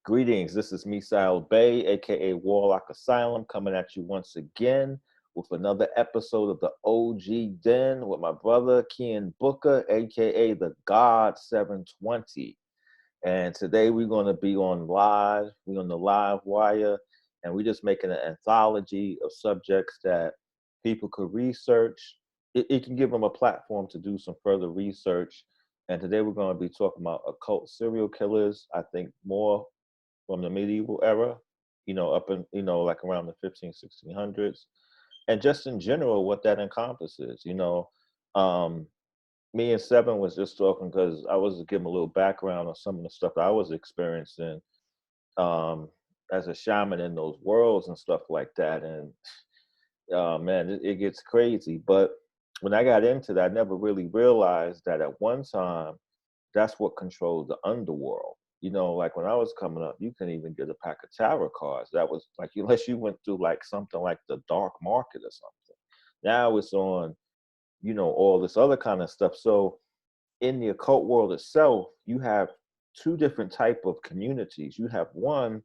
Greetings, this is Misael Bay, aka Warlock Asylum, coming at you once again with another episode of the OG Den with my brother Ken Booker, aka the God 720. And today we're going to be on live, we're on the live wire, and we're just making an anthology of subjects that people could research. It can give them a platform to do some further research. And today we're going to be talking about occult serial killers, I think more from the medieval era, up in, like around the 1600s. And just in general, what that encompasses, um, me and Seven was just talking because I was giving a little background on some of the stuff I was experiencing um, as a shaman in those worlds and stuff like that. And man, it gets crazy. But when I got into that, I never really realized that at one time, that's what controlled the underworld. Like when I was coming up, you couldn't even get a pack of tarot cards. That was like, unless you went through like something like the dark market or something. Now it's on, all this other kind of stuff. So in the occult world itself, you have two different type of communities. You have one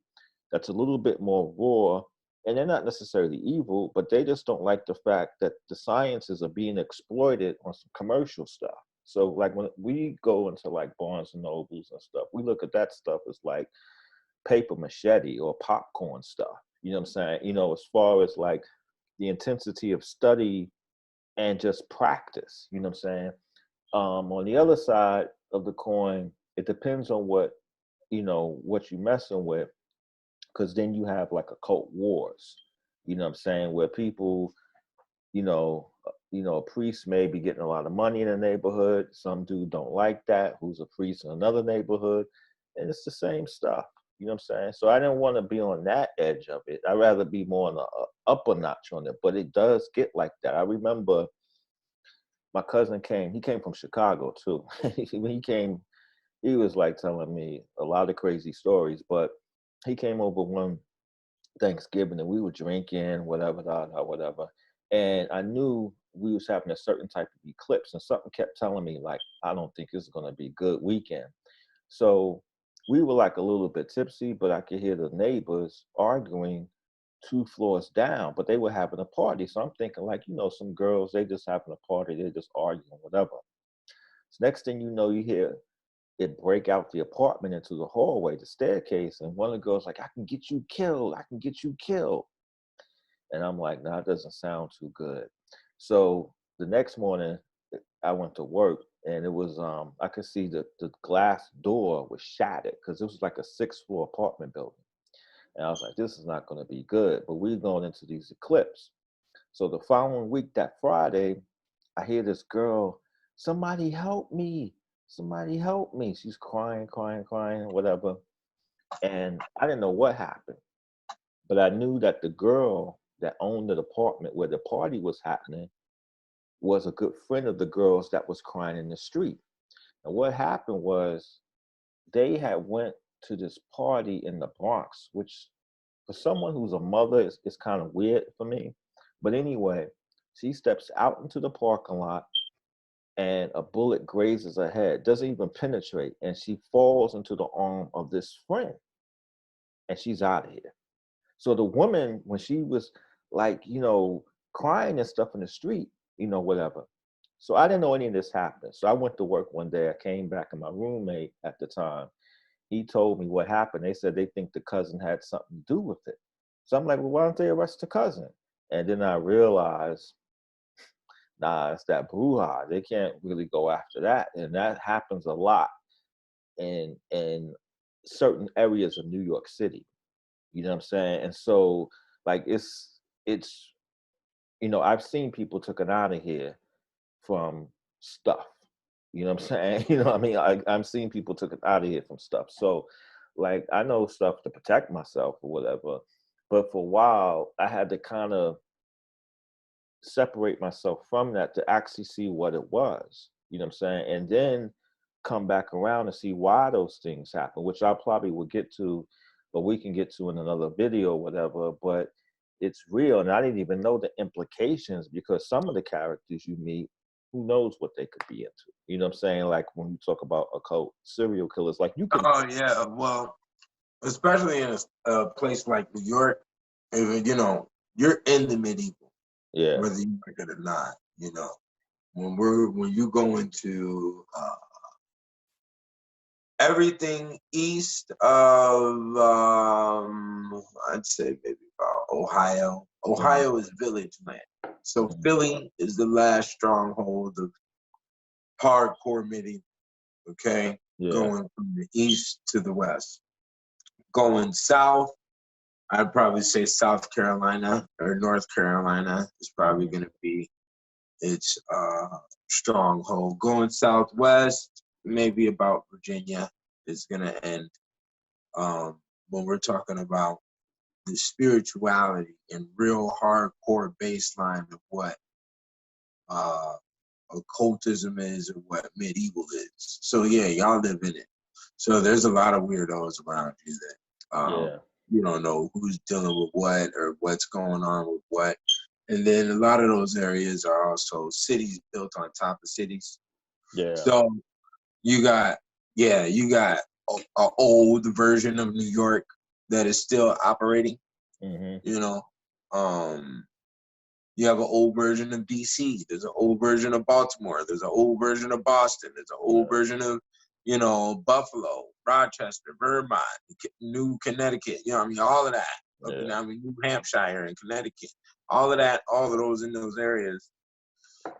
that's a little bit more raw, and they're not necessarily evil, but they just don't like the fact that the sciences are being exploited on some commercial stuff. So like when we go into like Barnes and Nobles and stuff, we look at that stuff as like paper machete or popcorn stuff. You know what I'm saying? As far as like the intensity of study and just practice, you know what I'm saying? On the other side of the coin, it depends on what you're messing with, because then you have like occult wars, you know what I'm saying, where people, a priest may be getting a lot of money in a neighborhood. Some dude don't like that, who's a priest in another neighborhood, and it's the same stuff. You know what I'm saying? So I didn't want to be on that edge of it. I'd rather be more on the upper notch on it, but it does get like that. I remember my cousin came. He came from Chicago too. When he came, he was like telling me a lot of crazy stories. But he came over one Thanksgiving and we were drinking, whatever, whatever. And I knew we was having a certain type of eclipse, and something kept telling me like, I don't think this is gonna be a good weekend. So we were like a little bit tipsy, but I could hear the neighbors arguing 2 floors down, but they were having a party. So I'm thinking like, some girls, they just having a party, they just arguing, whatever. So next thing you know, you hear it break out the apartment into the hallway, the staircase, and one of the girls like, I can get you killed, I can get you killed. And I'm like, nah, it doesn't sound too good. So the next morning I went to work, and it was I could see the glass door was shattered because it was like a 6th floor apartment building. And I was like, this is not going to be good. But we're going into these eclipse. So the following week, that Friday, I hear this girl, somebody help me. Somebody help me. She's crying, crying, crying, whatever. And I didn't know what happened. But I knew that the girl that owned the apartment where the party was happening was a good friend of the girls that was crying in the street. And what happened was they had went to this party in the Bronx, which for someone who's a mother is kind of weird for me. But anyway, she steps out into the parking lot and a bullet grazes her head, doesn't even penetrate, and she falls into the arm of this friend, and she's out of here. So the woman, when she was like, crying and stuff in the street, whatever. So I didn't know any of this happened. So I went to work one day. I came back, and my roommate at the time, he told me what happened. They said they think the cousin had something to do with it. So I'm like, well, why don't they arrest the cousin? And then I realized, nah, it's that brouhaha. They can't really go after that. And that happens a lot in certain areas of New York City. You know what I'm saying? And so like it's I've seen people taken out of here from stuff. You know what I'm saying? You know what I mean? I'm seeing people taken out of here from stuff. So like I know stuff to protect myself or whatever. But for a while I had to kind of separate myself from that to actually see what it was. You know what I'm saying? And then come back around and see why those things happen, which I probably will get to, but we can get to in another video or whatever. But it's real. And I didn't even know the implications, because some of the characters you meet, who knows what they could be into. You know what I'm saying? Like when you talk about occult serial killers, like you can. Oh yeah, well, especially in a place like New York. If, you're in the medieval, Yeah. whether you like it or not. When you go into everything east of I'd say maybe about Ohio. Mhm. Ohio is village land. So Mhm. Philly is the last stronghold of hardcore medieval. Okay, Yeah. going from the east to the west. Going south, I'd probably say South Carolina or North Carolina is probably Mhm. going to be its stronghold. Going southwest, maybe about Virginia is going to end. When we're talking about the spirituality and real hardcore baseline of what uh, occultism is or what medieval is. So yeah, y'all live in it. So there's a lot of weirdos around you that Yeah. you don't know who's dealing with what or what's going on with what. And then a lot of those areas are also cities built on top of cities. Yeah. So you got, you got a old version of New York that is still operating. Mhm. You know, um, you have an old version of DC. There's an old version of Baltimore. There's an old version of Boston. There's an old Yeah. version of, Buffalo, Rochester, Vermont, New Connecticut. I mean, all of that. Yeah. New Hampshire and Connecticut. All of that, all of those in those areas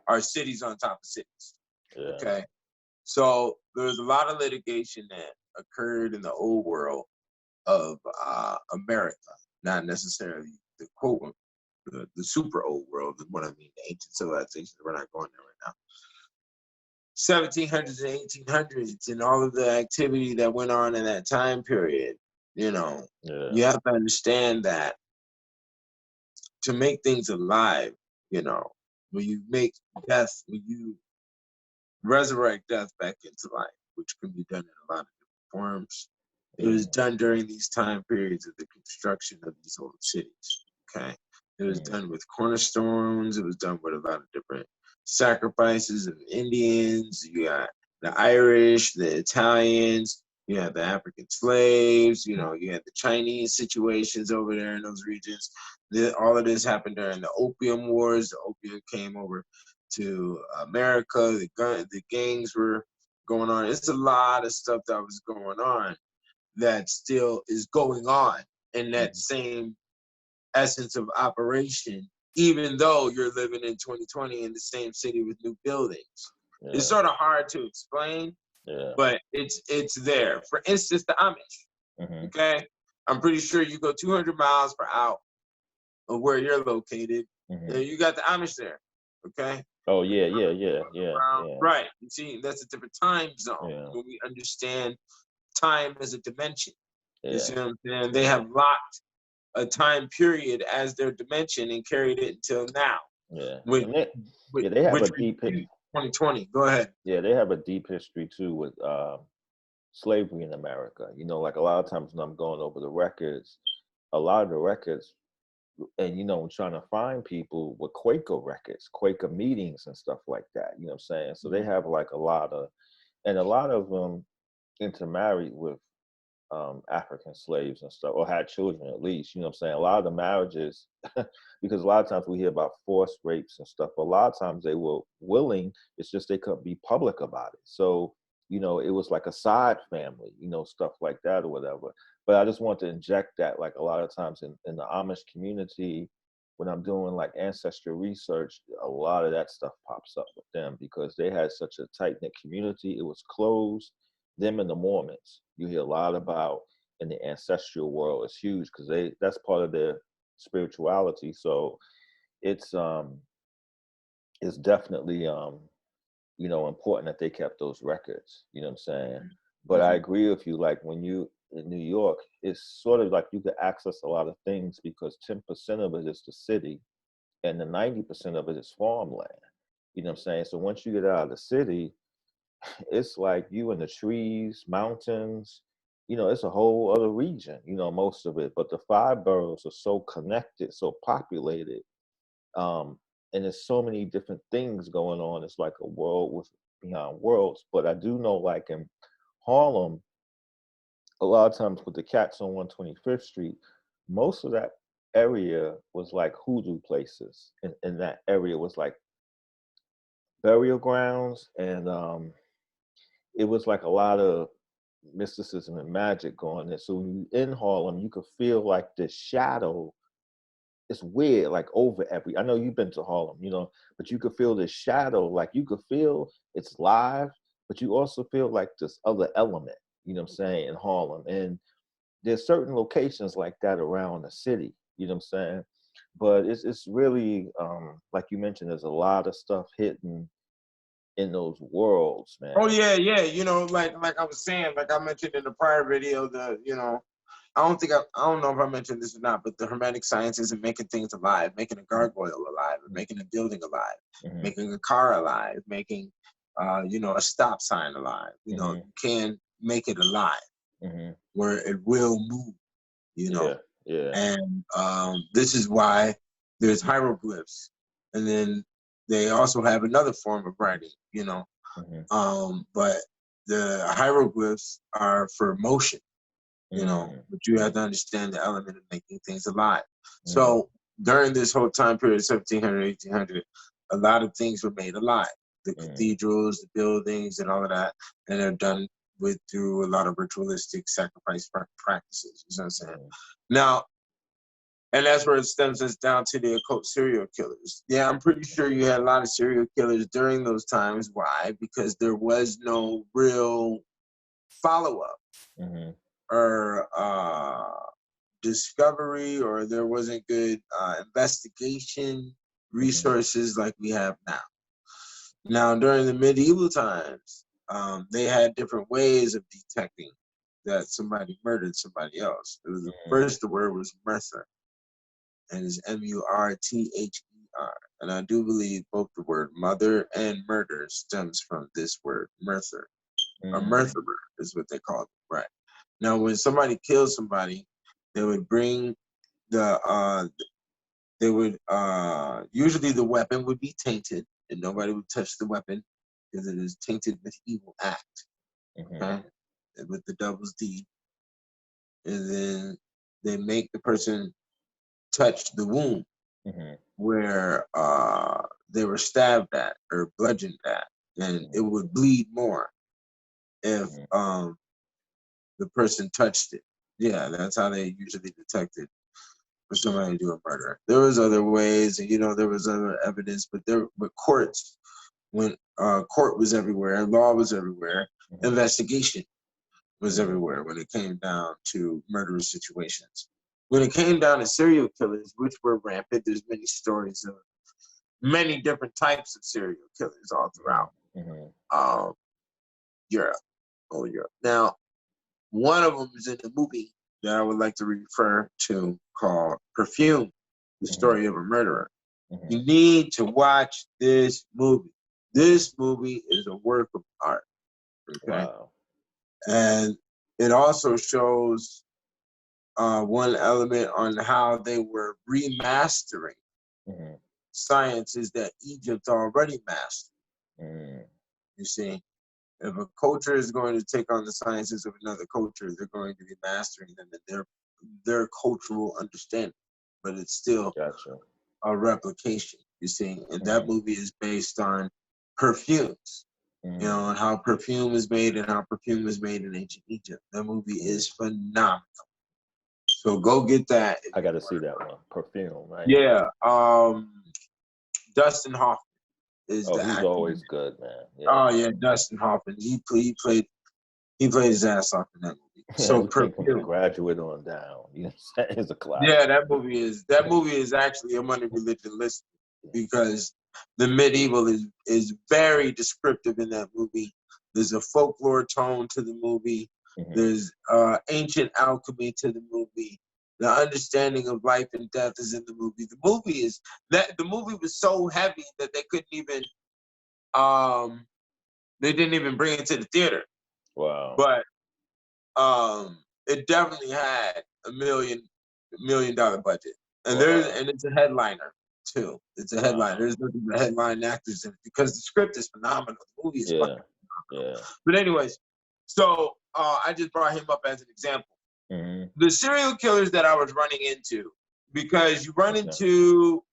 are cities on top of cities. Yeah. Okay. So there's a lot of litigation that occurred in the old world of America, not necessarily the quote the super old world is what I mean, the ancient civilizations. We're not going there right now. 1700s and 1800s and all of the activity that went on in that time period, Yeah. you have to understand that to make things alive, you know, when you resurrect death back into life, which can be done in a lot of different forms. It was Mhm. done during these time periods of the construction of these old cities. Okay. It was Mhm. done with cornerstones. It was done with a lot of different sacrifices of Indians. You got the Irish, the Italians, you had the African slaves, you had the Chinese situations over there in those regions. All of this happened during the Opium Wars. The opium came over to America. The gangs were going on. It's a lot of stuff that was going on that still is going on in that Mhm. same essence of operation, even though you're living in 2020 in the same city with new buildings. It's Yeah. sort of hard to explain, Yeah. but it's there. For instance, the Amish. Mhm. Okay, I'm pretty sure you go 200 miles per hour of where you're located, Mhm. and you got the Amish there. Okay, Oh yeah. Yeah. Yeah. Yeah. Yeah. right. You see, that's a different time zone Yeah. when we understand time as a dimension. You Yeah. see what I'm saying? They have locked a time period as their dimension and carried it until now, Yeah. which And they, which, yeah, they have a which we deep. 2020. Go ahead. Yeah, they have a deep history too with slavery in America. Like a lot of times when I'm going over the records, a lot of the records, and trying to find people with Quaker records, Quaker meetings and stuff like that. You know what I'm saying? So they have like a lot of them intermarried with African slaves and stuff, or had children at least. You know what I'm saying? A lot of the marriages, because a lot of times we hear about forced rapes and stuff, but a lot of times they were willing, it's just they couldn't be public about it. So, it was like a side family, stuff like that or whatever. But I just want to inject that, like a lot of times in the Amish community, when I'm doing like ancestral research, a lot of that stuff pops up with them because they had such a tight knit community. It was closed. Them and the Mormons, you hear a lot about in the ancestral world. It's huge because that's part of their spirituality. So it's um it's definitely important that they kept those records. You know what I'm saying? But I Mm-hmm. agree with you. Like when you in New York, it's sort of like you could access a lot of things because 10% of it is the city and the 90% of it is farmland. You know what I'm saying? So once you get out of the city, it's like you in the trees, mountains, it's a whole other region, most of it. But the five boroughs are so connected, so populated, and there's so many different things going on. It's like a world with beyond worlds. But I do know, like in Harlem, a lot of times with the cats on 125th Street, most of that area was like hoodoo places. And that area was like burial grounds, and it was like a lot of mysticism and magic going there. So when you in Harlem, you could feel like this shadow. It's weird, like over I know you've been to Harlem, but you could feel this shadow, like you could feel it's live, but you also feel like this other element, you know what I'm saying, in Harlem. And there's certain locations like that around the city, you know what I'm saying? But it's really like you mentioned, there's a lot of stuff hidden in those worlds, Oh man. yeah, yeah. Like I was saying, like I mentioned in the prior video, I don't know if I mentioned this or not, but the hermetic sciences and making things alive, making a gargoyle alive, or making a building alive, Mm-hmm. making a car alive, making a stop sign alive. Mm-hmm. You can make it alive Mm-hmm. where it will move, Yeah, yeah. And this is why there's hieroglyphs. And then they also have another form of writing, but the hieroglyphs are for motion, Mm-hmm. but you have to understand the element of making things alive. Mm-hmm. So during this whole time period, 1700, 1800, a lot of things were made alive. The cathedrals, the buildings, and all of that, and they're done through a lot of ritualistic sacrifice practices. You know what I'm saying? Now, and that's where it stems us down to the occult serial killers. Yeah, I'm pretty sure you had a lot of serial killers during those times. Why? Because there was no real follow-up or discovery, or there wasn't good investigation resources like we have now. Now, during the medieval times, they had different ways of detecting that somebody murdered somebody else. It was first the word was murder, and it's Murther. And I do believe both the word mother and murder stems from this word murther. A murtherer is what they call it, right? Now, when somebody kills somebody, they would bring usually the weapon would be tainted, and nobody would touch the weapon because it is tainted with evil act, okay? And with the devil's deed. And then they make the person touch the wound where they were stabbed at or bludgeoned at, and it would bleed more if the person touched it. Yeah, that's how they usually detected for somebody to do a murder. There was other ways, and there was other evidence, but courts, when court was everywhere, law was everywhere, investigation was everywhere when it came down to murderous situations. When it came down to serial killers, which were rampant, there's many stories of many different types of serial killers all throughout Europe. Oh, Europe. Now, one of them is in a movie that I would like to refer to called Perfume, the story of a murderer. You need to watch this movie. This movie is a work of art. Okay. Wow. And it also shows one element on how they were remastering sciences that Egypt already mastered. You see, if a culture is going to take on the sciences of another culture, they're going to be mastering them in their cultural understanding. But it's still a replication, you see. And that movie is based on perfumes, and how perfume is made and how perfume is made in ancient Egypt. That movie is phenomenal. So go get that. I got to see that one. Perfume, right? Yeah. Dustin Hoffman is the he's actor. always good, man. Yeah. Oh yeah, Dustin Hoffman. He played his ass off in that movie. So Everything from The Perfume. Graduate on down, you know what I'm saying? It's a classic. Yeah, that movie is actually a money religion list, because the medieval is very descriptive in that movie. There's a folklore tone to the movie. There's ancient alchemy to the movie. The understanding of life and death is in the movie. The movie was so heavy that they couldn't even they didn't even bring it to the theater. Wow. But it definitely had a $1 million budget. And it's a headliner too. It's a headliner. There's nothing but headline actors in it because the script is phenomenal. The movie is fucking phenomenal. But anyways, so I just brought him up as an example. Mm-hmm. The serial killers that I was running into, because you run Okay. into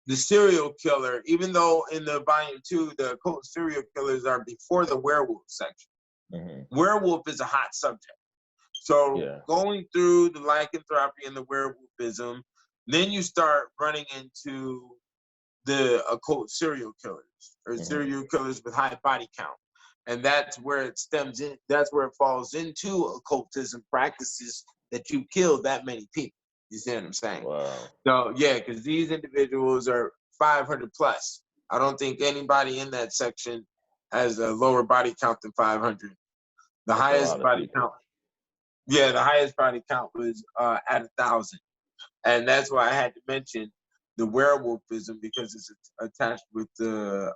the serial killer, even though in the volume 2, the occult serial killers are before the werewolf section. Mm-hmm. Werewolf is a hot subject. So Yeah. going through the lycanthropy and the werewolfism, then you start running into the occult serial killers, or Mm-hmm. serial killers with high body count. And that's where it stems in, that's where it falls into occultism practices, that you kill that many people. You see what I'm saying? Wow. So yeah, because these individuals are 500 plus. I don't think anybody in that section has a lower body count than 500. The That's a highest lot of body people. count, yeah, the highest body count was at 1,000. And that's why I had to mention the werewolfism, because it's attached with the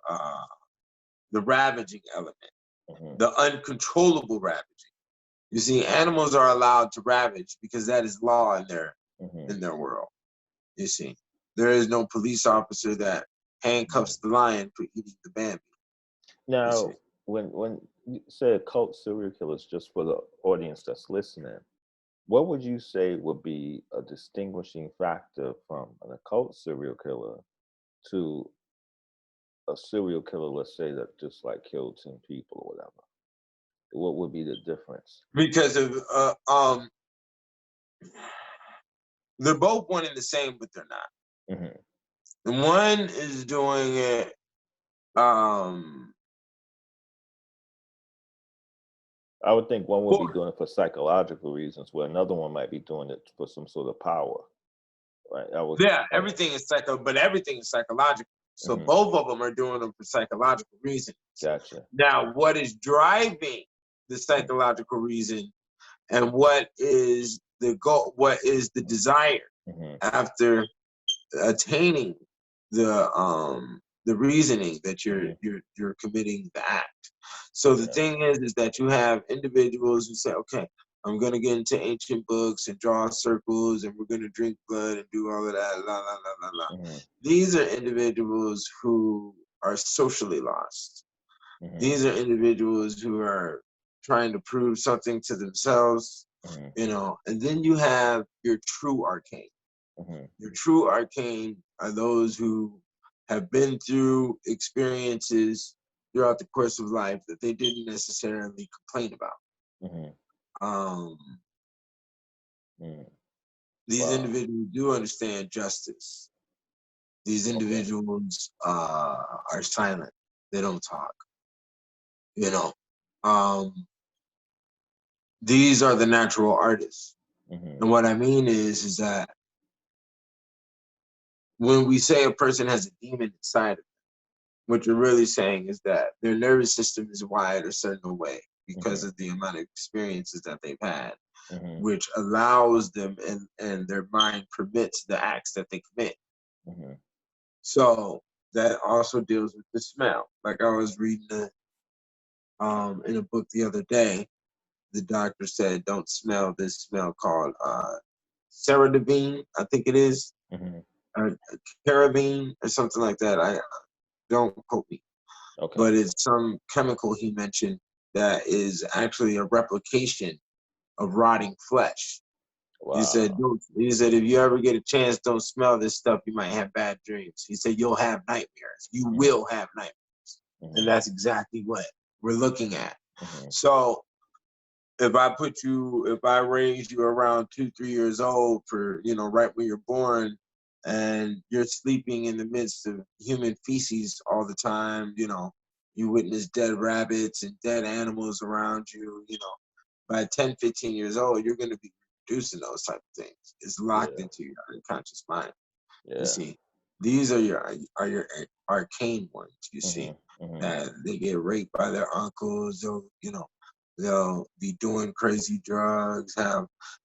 ravaging element, Mm-hmm. the uncontrollable ravaging. You see, animals are allowed to ravage because that is law in Mm-hmm. their world. You see, there is no police officer that handcuffs the lion for eating the Bambi. You see, Now, when you say occult serial killers, just for the audience that's listening, what would you say would be a distinguishing factor from an occult serial killer to a serial killer, let's say, that just like killed 10 people or whatever? What would be the difference? because of they're both one and the same, but they're not. Mm-hmm. The one is doing it I would think one would be for, doing it for psychological reasons, where another one might be doing it for some sort of power, right? I would. yeah, everything is but everything is psychological. So Mm-hmm. both of them are doing them for psychological reasons. Gotcha. Now, what is driving the psychological reason, and what is the goal? What is the desire Mm-hmm. after attaining the reasoning that Mm-hmm. you're committing the act? So the Yeah. thing is that you have individuals who say, okay, I'm gonna get into ancient books and draw circles, and we're gonna drink blood and do all of that, la la la la la. Mm-hmm. These are individuals who are socially lost. Mm-hmm. These are individuals who are trying to prove something to themselves, Mm-hmm. and then you have your true arcane. Mm-hmm. Your true arcane are those who have been through experiences throughout the course of life that they didn't necessarily complain about. Mm-hmm. Um, Mm-hmm. these Wow. individuals do understand justice. These Okay. individuals are silent. They don't talk. You know, um, these are the natural artists. Mm-hmm. And what I mean is that when we say a person has a demon inside of them, what you're really saying is that their nervous system is wired a certain way because Mm-hmm. of the amount of experiences that they've had, Mm-hmm. which allows them, and their mind permits the acts that they commit. Mm-hmm. So that also deals with the smell. Like I was reading in a book the other day, the doctor said, don't smell this smell called ceridivine, I think it is, Mm-hmm. or carabine or something like that. I don't quote me, Okay. but it's some chemical he mentioned that is actually a replication of rotting flesh. He said, Wow. don't, he said, if you ever get a chance, don't smell this stuff. You might have bad dreams. He said, you'll have nightmares. You Mm-hmm. will have nightmares. Mm-hmm. And that's exactly what we're looking at. Mm-hmm. So if I raise you around 2, 3 years old for, right when you're born, and you're sleeping in the midst of human feces all the time, you witness dead rabbits and dead animals around you, by 10, 15 years old, you're going to be producing those type of things. It's locked Yeah. into your unconscious mind. You Yeah. see, these are your arcane ones. You see, Mm-hmm. Mm-hmm. that they get raped by their uncles. They'll be doing crazy drugs.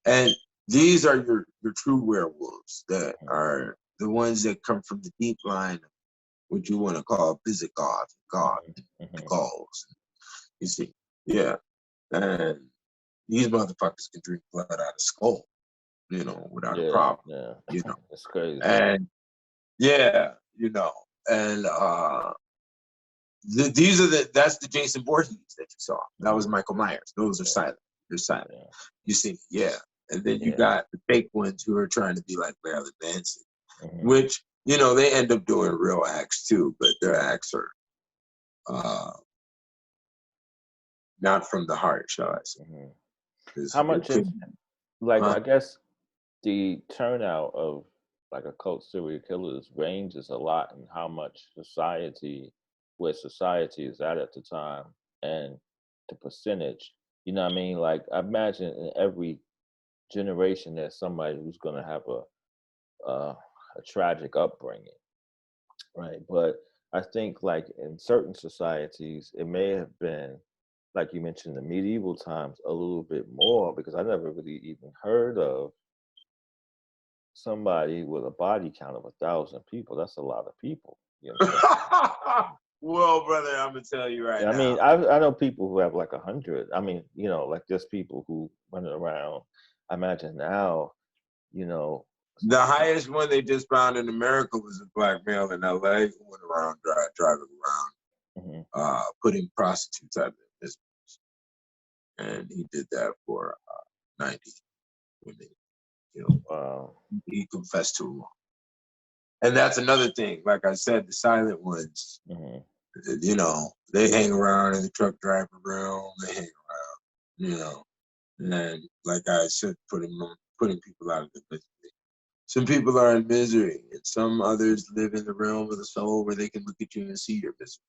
And these are your true werewolves that are the ones that come from the deep line, what you want to call Visigoth, God, Mm-hmm. the Mm-hmm. Gauls. You see, yeah, and these motherfuckers can drink blood out of skull, without a Yeah. problem, Yeah. you know. It's crazy. And yeah, and That's the Jason Voorhees that you saw. That was Michael Myers. Those are silent. They're silent. Yeah. You see, yeah. And then you got the fake ones who are trying to be like Marilyn Manson, which, you know, they end up doing real acts too, but their acts are not from the heart, shall I say. How much is, like, I guess the turnout of like occult serial killers ranges a lot in how much where society is at the time, and the percentage. You know what I mean? Like, I imagine in every generation there's somebody who's going to have a tragic upbringing, right? But I think, like, in certain societies, it may have been, like you mentioned, the medieval times, a little bit more, because I never really even heard of somebody with a body count of 1,000 people. That's a lot of people. You know what I'm saying? Well, brother, I'm gonna tell you right I now. mean, I know people who have like 100. I mean, you know, like there's people who run around. I imagine now, you know, the highest one they just found in America was a black male in LA who went around driving around, putting prostitutes out of business, and he did that for 90 women. You know, wow. He confessed to them. And that's another thing. Like I said, the silent ones, you know, they hang around in the truck driver realm. They hang around, you know, and then, like I said, putting people out of the misery. Some people are in misery, and some others live in the realm of the soul where they can look at you and see your misery.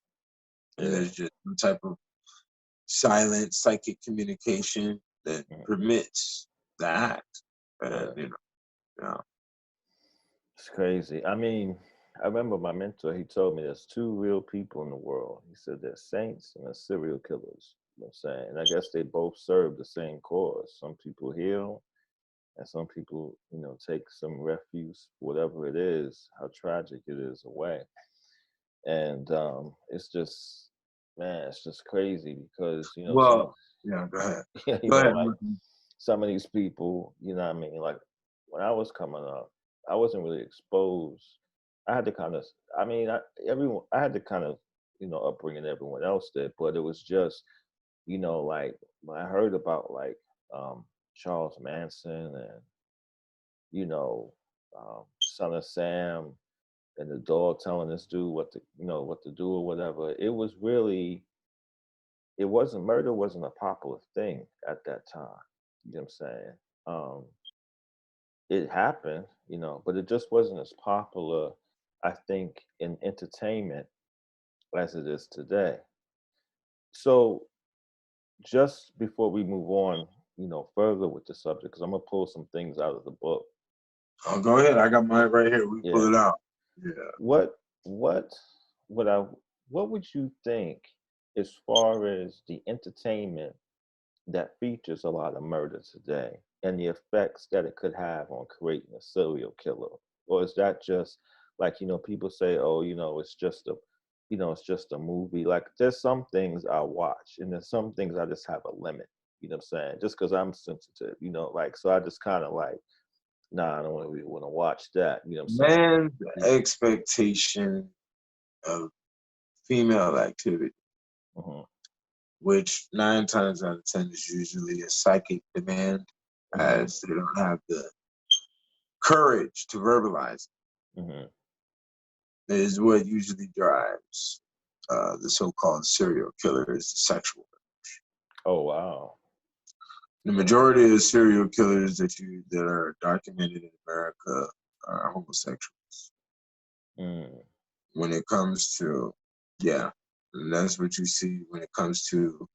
And there's just some type of silent psychic communication that permits the act. And, you know. It's crazy. I mean, I remember my mentor, he told me there's two real people in the world. He said there's saints and there's serial killers. You know what I'm saying? And I guess they both serve the same cause. Some people heal, and some people, you know, take some refuse, whatever it is, how tragic it is, away. And it's just, man, it's just crazy because, you know, well, yeah, go ahead. you Go know, ahead. like some of these people, you know what I mean? Like when I was coming up, I wasn't really exposed. I had to kind of, I mean, I had to kind of, you know, upbringing everyone else did, but it was just, you know, like when I heard about like Charles Manson and, you know, Son of Sam and the dog telling this dude what to, you know, what to do or whatever, it was really, murder wasn't a popular thing at that time. You know what I'm saying? It happened, you know, but it just wasn't as popular, I think, in entertainment as it is today. So just before we move on, you know, further with the subject, because I'm gonna pull some things out of the book. Oh, go ahead. I got mine right here. We pull it out. Yeah. What what would you think as far as the entertainment that features a lot of murder today and the effects that it could have on creating a serial killer? Or is that just like, you know, people say, oh, you know, it's just a, you know, it's just a movie. Like there's some things I watch and there's some things I just have a limit, you know what I'm saying? Just because I'm sensitive, you know, like, so I just kind of like, nah, I don't really want to watch that, you know what I'm saying? Man's expectation of female activity, which 9 times out of 10 is usually a psychic demand, as they don't have the courage to verbalize it, is what usually drives the so-called serial killer is the sexual urge. Oh, wow. The majority of serial killers that are documented in America are homosexuals. When it comes to, and that's what you see when it comes to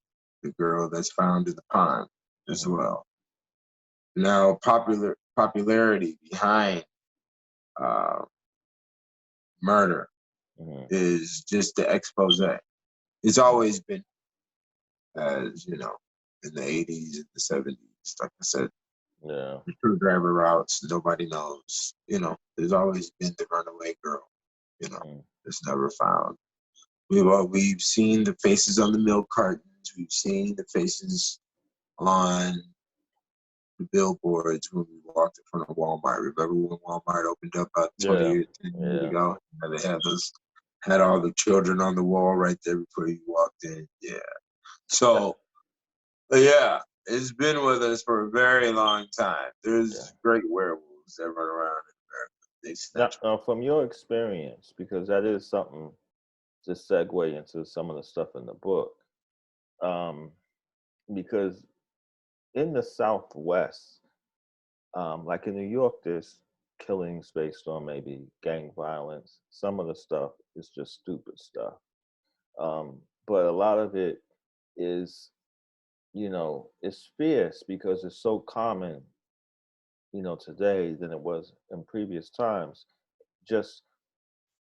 the girl that's found in the pond as well. Now, popularity behind murder is just the expose. It's always been, as you know, in the 80s and the 70s, like I said, the true driver routes, nobody knows. You know, there's always been the runaway girl, you know, that's never found. We've seen the faces on the milk cartons. We've seen the faces on the billboards when we walked in front of Walmart. Remember when Walmart opened up about 10 years ago? And they had those Had all the children on the wall right there before you walked in. Yeah. So, yeah, it's been with us for a very long time. Yeah. There's great werewolves that run around in America. They snatch. Now, from your experience, because that is something to segue into some of the stuff in the book, um, because in the Southwest, like in New York, there's killings based on maybe gang violence. Some of the stuff is just stupid stuff. But a lot of it is, it's fierce because it's so common, today than it was in previous times, just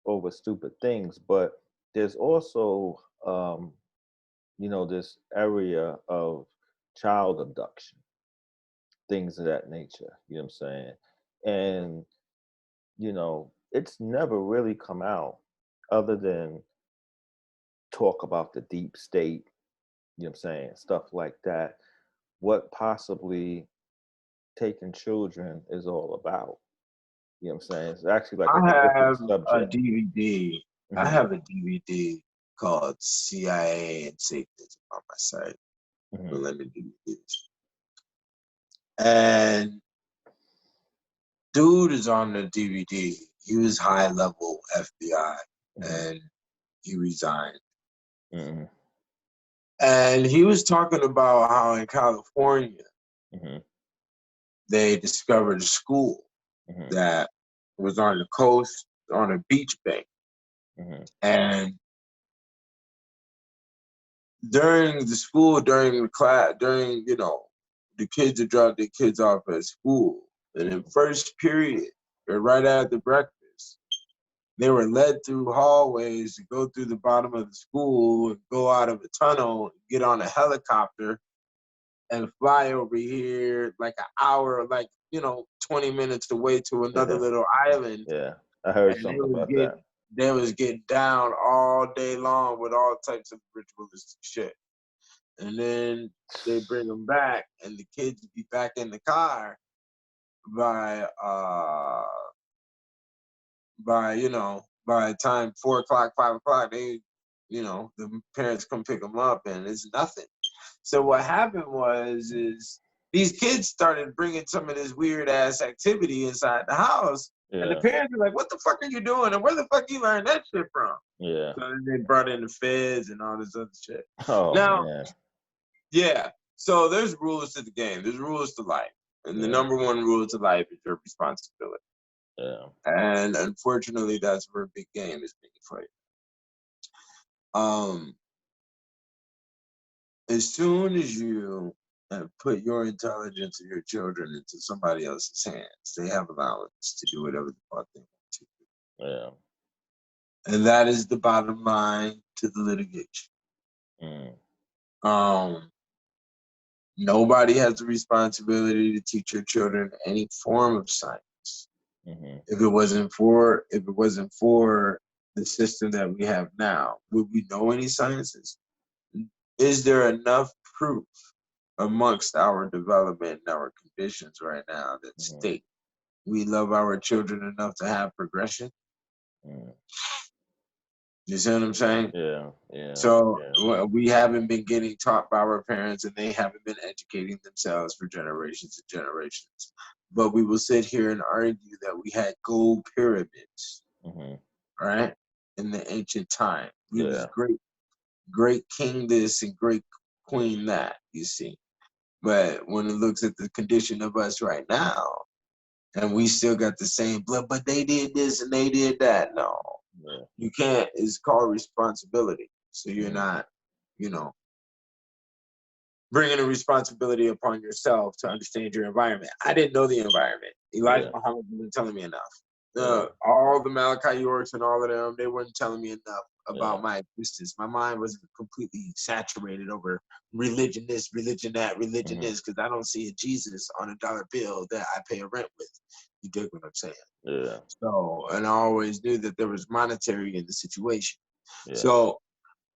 over stupid things. But there's also, this area of child abduction, things of that nature. You know what I'm saying? And it's never really come out other than talk about the deep state, you know what I'm saying, stuff like that. What possibly taking children is all about. You know what I'm saying? It's actually like I an open have a subject. DVD. I Hmm. have a DVD called CIA and Satanism on my site. Hmm. Limited DVDs. And dude is on the DVD. He was high level FBI Hmm. and he resigned. Hmm. And he was talking about how in California Hmm. they discovered a school Hmm. that was on the coast, on a beach bank. Hmm. And during the school, during the class, the kids would drop their kids off at school. And in first period, or right after breakfast, they were led through hallways to go through the bottom of the school and go out of a tunnel, get on a helicopter and fly over here like an hour, 20 minutes away to another Yeah. little island. Yeah. I heard And something about that. they was getting down all day long with all types of ritualistic shit. And then they bring them back and the kids be back in the car by by the time 4 o'clock, 5 o'clock, the parents come pick them up and it's nothing. So what happened is these kids started bringing some of this weird ass activity inside the house, and the Yeah. parents were like, "What the fuck are you doing? And where the fuck you learn that shit from?" Yeah. So then they brought in the feds and all this other shit. Oh Now, man. yeah. So there's rules to the game. There's rules to life, and the Yeah. number one rule to life is your responsibility. Yeah. And unfortunately, that's where big game is being played. Um, as soon as you put your intelligence of your children into somebody else's hands, they have allowance to do whatever the fuck they want to. Yeah. And that is the bottom line to the litigation. Mm. Um, Nobody has the responsibility to teach your children any form of science. Hmm. If it wasn't for the system that we have now, would we know any sciences? Is there enough proof amongst our development and our conditions right now that Hmm. state we love our children enough to have progression? Mm. You see what I'm saying? Yeah. Yeah. So Yeah. we haven't been getting taught by our parents, and they haven't been educating themselves for generations and generations. But we will sit here and argue that we had gold pyramids, Hmm. right, in the ancient time. We was Yeah. great king this and great queen that. You see, but when it looks at the condition of us right now, and we still got the same blood, but they did this and they did that. No, Yeah. you can't. It's called responsibility. So you're Mm. not, you know, bringing a responsibility upon yourself to understand your environment. I didn't know the environment. Elijah Yeah. Muhammad wasn't telling me enough. Yeah. All the Malachi Yorks and all of them, they weren't telling me enough Yeah. about my existence. My mind was completely saturated over religion this, religion that, religion Hmm. this, because I don't see a Jesus on a dollar bill that I pay a rent with. You dig what I'm saying? Yeah. So, and I always knew that there was monetary in the situation. Yeah. So,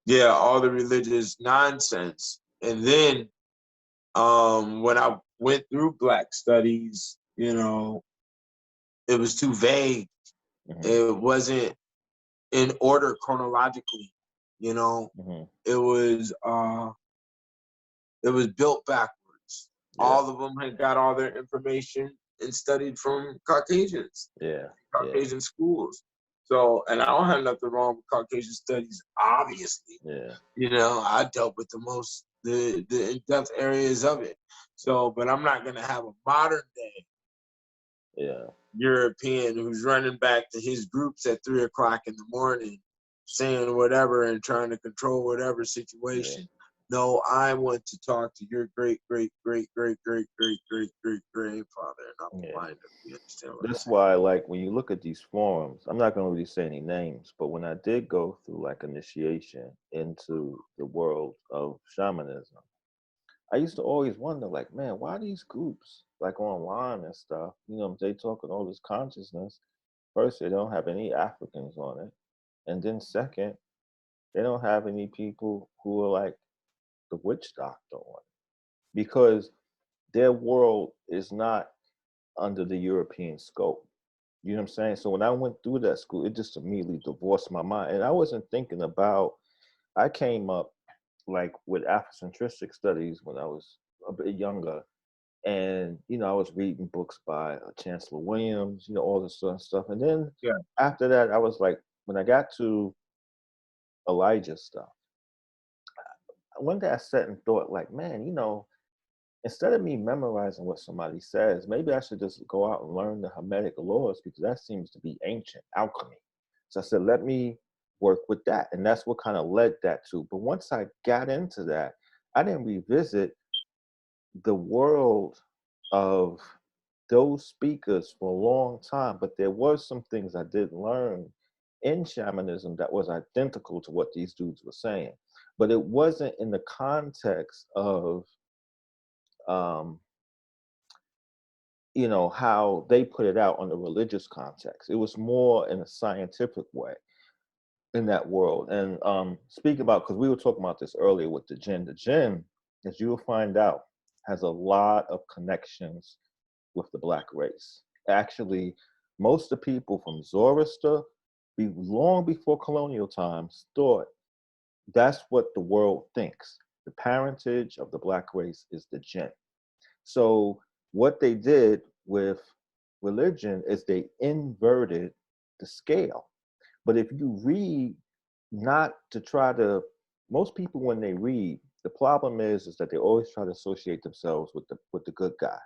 yeah, all the religious nonsense. And then when I went through Black studies, it was too vague. Hmm. It wasn't. in order chronologically. You know, Mm-hmm. it was built backwards. Yeah. All of them had got all their information and studied from Caucasians, Yeah. Yeah. Caucasian schools. So, and I don't have nothing wrong with Caucasian studies, obviously. Yeah. You know, I dealt with the in-depth areas of it. So, but I'm not gonna have a modern day Yeah. European who's running back to his groups at 3 o'clock in the morning, saying whatever and trying to control whatever Yeah. situation. No, I want to talk to your great, great, great, great, great, great, great, great grandfather, and I'm Yeah. find him. You understand what I'm That's saying? why, like, when you look at these forums, I'm not going to really say any names, but when I did go through like initiation into the world of shamanism, I used to always wonder, like, man, why these groups, like online and stuff, they talking all this consciousness. First, they don't have any Africans on it. And then second, they don't have any people who are like the witch doctor on it. Because their world is not under the European scope. You know what I'm saying? So when I went through that school, it just immediately divorced my mind. And I wasn't thinking about, I came up like with Afrocentric studies when I was a bit younger. And, I was reading books by Chancellor Williams, all this sort of stuff. And then Yeah. after that, I was like, when I got to Elijah stuff, one day I sat and thought, like, man, instead of me memorizing what somebody says, maybe I should just go out and learn the Hermetic laws because that seems to be ancient alchemy. So I said, let me work with that. And that's what kind of led that to. But once I got into that, I didn't revisit the world of those speakers for a long time. But there was some things I did learn in shamanism that was identical to what these dudes were saying. But it wasn't in the context of um, how they put it out on the religious context. It was more in a scientific way in that world. And speak about, because we were talking about this earlier with the jinn, as you will find out, has a lot of connections with the Black race. Actually, most of the people from Zoroaster, long before colonial times, thought that's what the world thinks. The parentage of the Black race is the jinn. So what they did with religion is they inverted the scale. But if you read, not to try to, most people when they read, the problem is that they always try to associate themselves with the good guy.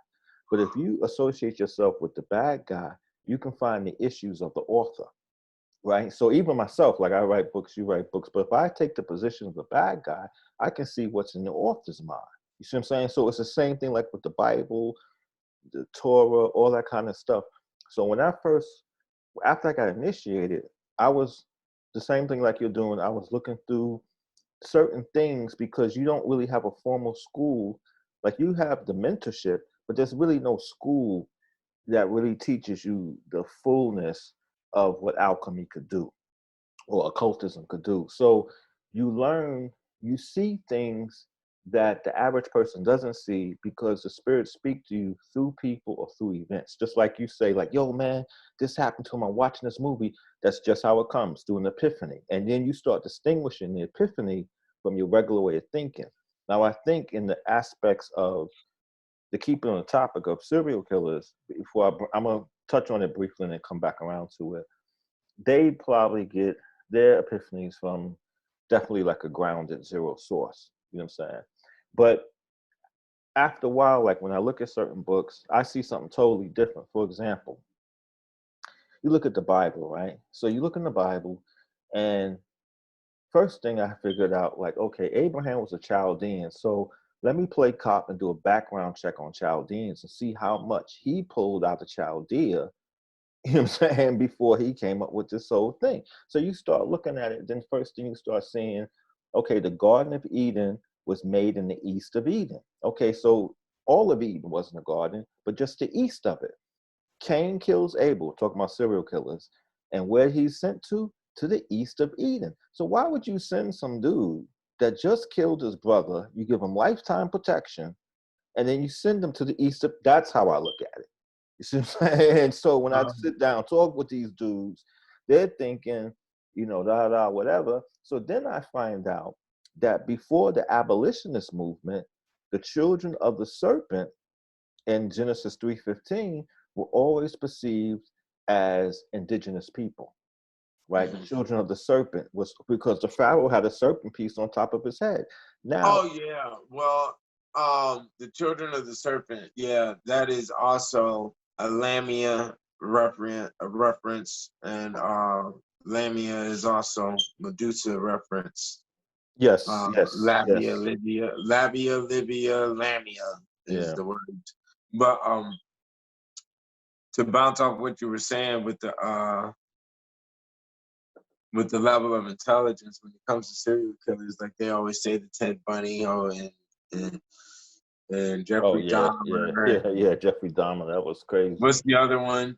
But if you associate yourself with the bad guy, you can find the issues of the author, right? So even myself, like I write books, you write books, but if I take the position of the bad guy, I can see what's in the author's mind. You see what I'm saying? So it's the same thing like with the Bible, the Torah, all that kind of stuff. So when after I got initiated, I was the same thing like you're doing. I was looking through certain things because you don't really have a formal school. Like you have the mentorship, but there's really no school that really teaches you the fullness of what alchemy could do or occultism could do. So you learn, you see things that the average person doesn't see because the spirits speak to you through people or through events. Just like you say, like, yo, man, this happened to him. I'm watching this movie. That's just how it comes, through an epiphany. And then you start distinguishing the epiphany from your regular way of thinking. Now, I think in the aspects of the keeping on the topic of serial killers, I'm going to touch on it briefly and then come back around to it. They probably get their epiphanies from definitely like a grounded zero source. You know what I'm saying? But after a while, like when I look at certain books, I see something totally different. For example, you look at the Bible, right? So you look in the Bible, and first thing I figured out, like, okay, Abraham was a Chaldean. So let me play cop and do a background check on Chaldeans and see how much he pulled out of Chaldea, you know what I'm saying, before he came up with this whole thing. So you start looking at it, then first thing you start seeing, okay, the Garden of Eden was made in the east of Eden. Okay, so all of Eden wasn't a garden, but just the east of it. Cain kills Abel, talking about serial killers, and where he's sent to the east of Eden. So why would you send some dude that just killed his brother, you give him lifetime protection, and then you send him to the east of, that's how I look at it. You see what I'm saying? And so when I sit down, talk with these dudes, they're thinking whatever. So then I find out that before the abolitionist movement, the children of the serpent in Genesis 3:15 were always perceived as indigenous people, right? The children of the serpent was because the Pharaoh had a serpent piece on top of his head. Now, Oh yeah, well, the children of the serpent, yeah, that is also a Lamia reference, and Lamia is also Medusa reference. yes, yes, Labia, yes, Libya, Labia, Libya, Lamia is yeah, the word. But to bounce off what you were saying with the level of intelligence when it comes to serial killers, like they always say the Ted Bundy, and, and oh Jeffrey yeah, yeah, Dahmer. yeah, yeah. Jeffrey Dahmer, that was crazy. What's the other one?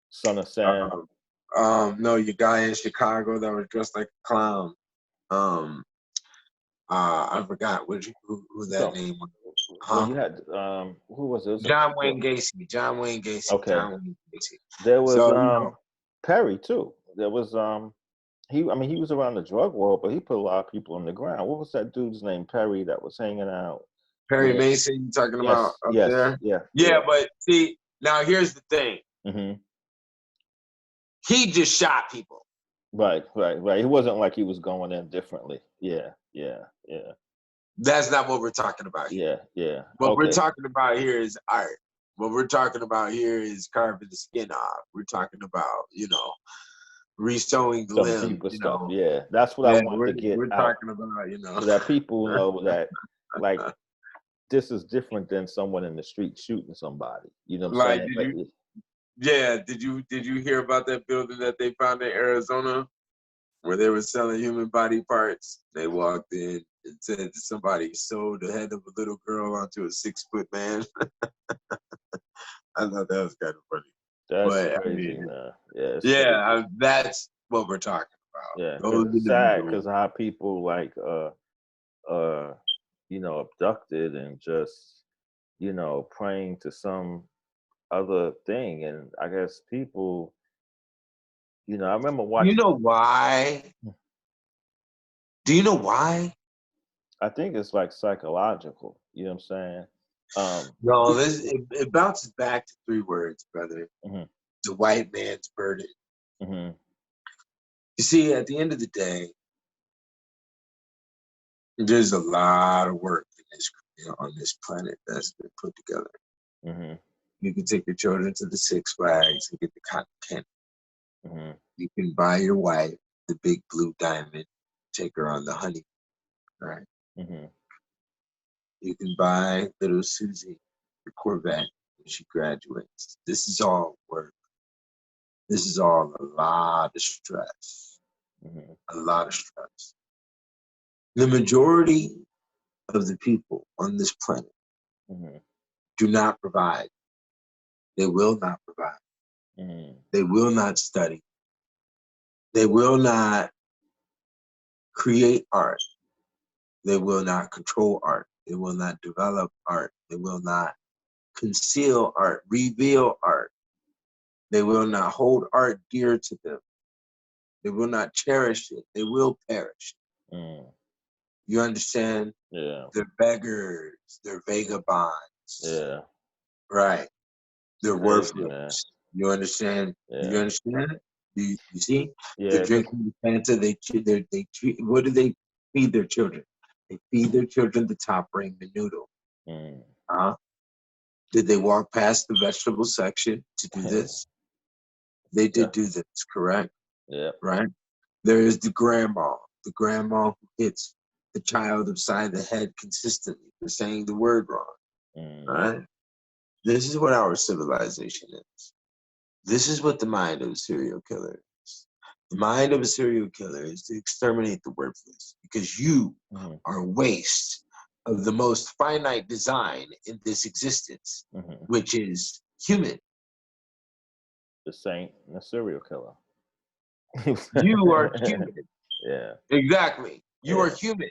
Son of Sam. No, your guy in Chicago that was dressed like a clown. Um, I forgot who that So, name was. well, Huh? you had who was it? It was John Wayne Gacy. John Wayne Gacy. okay. John Wayne Gacy. There was So, you know, Perry too. There was he was around the drug world, but he put a lot of people on the ground. What was that dude's name? Perry that was hanging out. Perry Yeah. Mason, you talking about Yes. up Yes. there? Yeah. Yeah, Yeah. but see, now here's the thing. Hmm. He just shot people. Right. Right. Right. It wasn't like he was going in differently. Yeah. Yeah. Yeah. That's not what we're talking about here. Yeah. Yeah. What we're Okay. talking about here is art. What we're talking about here is carving the skin off. We're talking about, resewing the Some limb, deeper stuff. Yeah. That's what I Yeah, wanted to get we're out talking about, so that people know that, like, this is different than someone in the street shooting somebody. You know what I'm like saying? did you hear about that building that they found in Arizona where they were selling human body parts? They walked in and said that somebody sewed the head of a little girl onto a 6-foot man. I thought that was kind of funny. That's But I crazy, mean, man. Yeah, it's yeah, crazy. that's what we're talking Yeah, about. because Those it's sad individuals. because how people like uh abducted and just praying to some other thing, and I guess people, I remember Do you watching. know why? Do you know why? I think it's like psychological. You know what I'm saying? No, Pe- it bounces back to 3 words, brother. mhm, The white man's burden. mhm, You see, at the end of the day, there's a lot of work in this, on this planet that's been put together. mhm, You can take your children to the Six Flags and get the cotton candy. mhm, You can buy your wife the big blue diamond, take her on the honey, right? mhm, You can buy little Susie the Corvette when she graduates. This is all work. This is all a lot of stress. mhm, A lot of stress. The majority of the people on this planet mhm, do not provide. They will not provide. mhm, They will not study. They will not create art. They will not control art. They will not develop art. They will not conceal art, reveal art. They will not hold art dear to them. They will not cherish it. They will perish. mhm. You understand? Yeah, They're beggars. They're vagabonds. yeah. Right. They're Crazy, man. worthless. You understand? You Yeah, understand? You see? They're yeah. Cause drinking the Fanta. They treat. What do they feed their children? They feed their children the top ramen noodle. mm, Huh? Did they walk past the vegetable section to do this? They yeah, did do this, correct? yeah. Right? There is the grandma who hits the child upside the head consistently for saying the word wrong. Mm, Right? This is what our civilization is. This is what the mind of a serial killer is. The mind of a serial killer is to exterminate the worthless because you mhm, are a waste of the most finite design in this existence, mhm. which is human. The saint and the serial killer. You are human. Yeah, Exactly. You are yeah, human.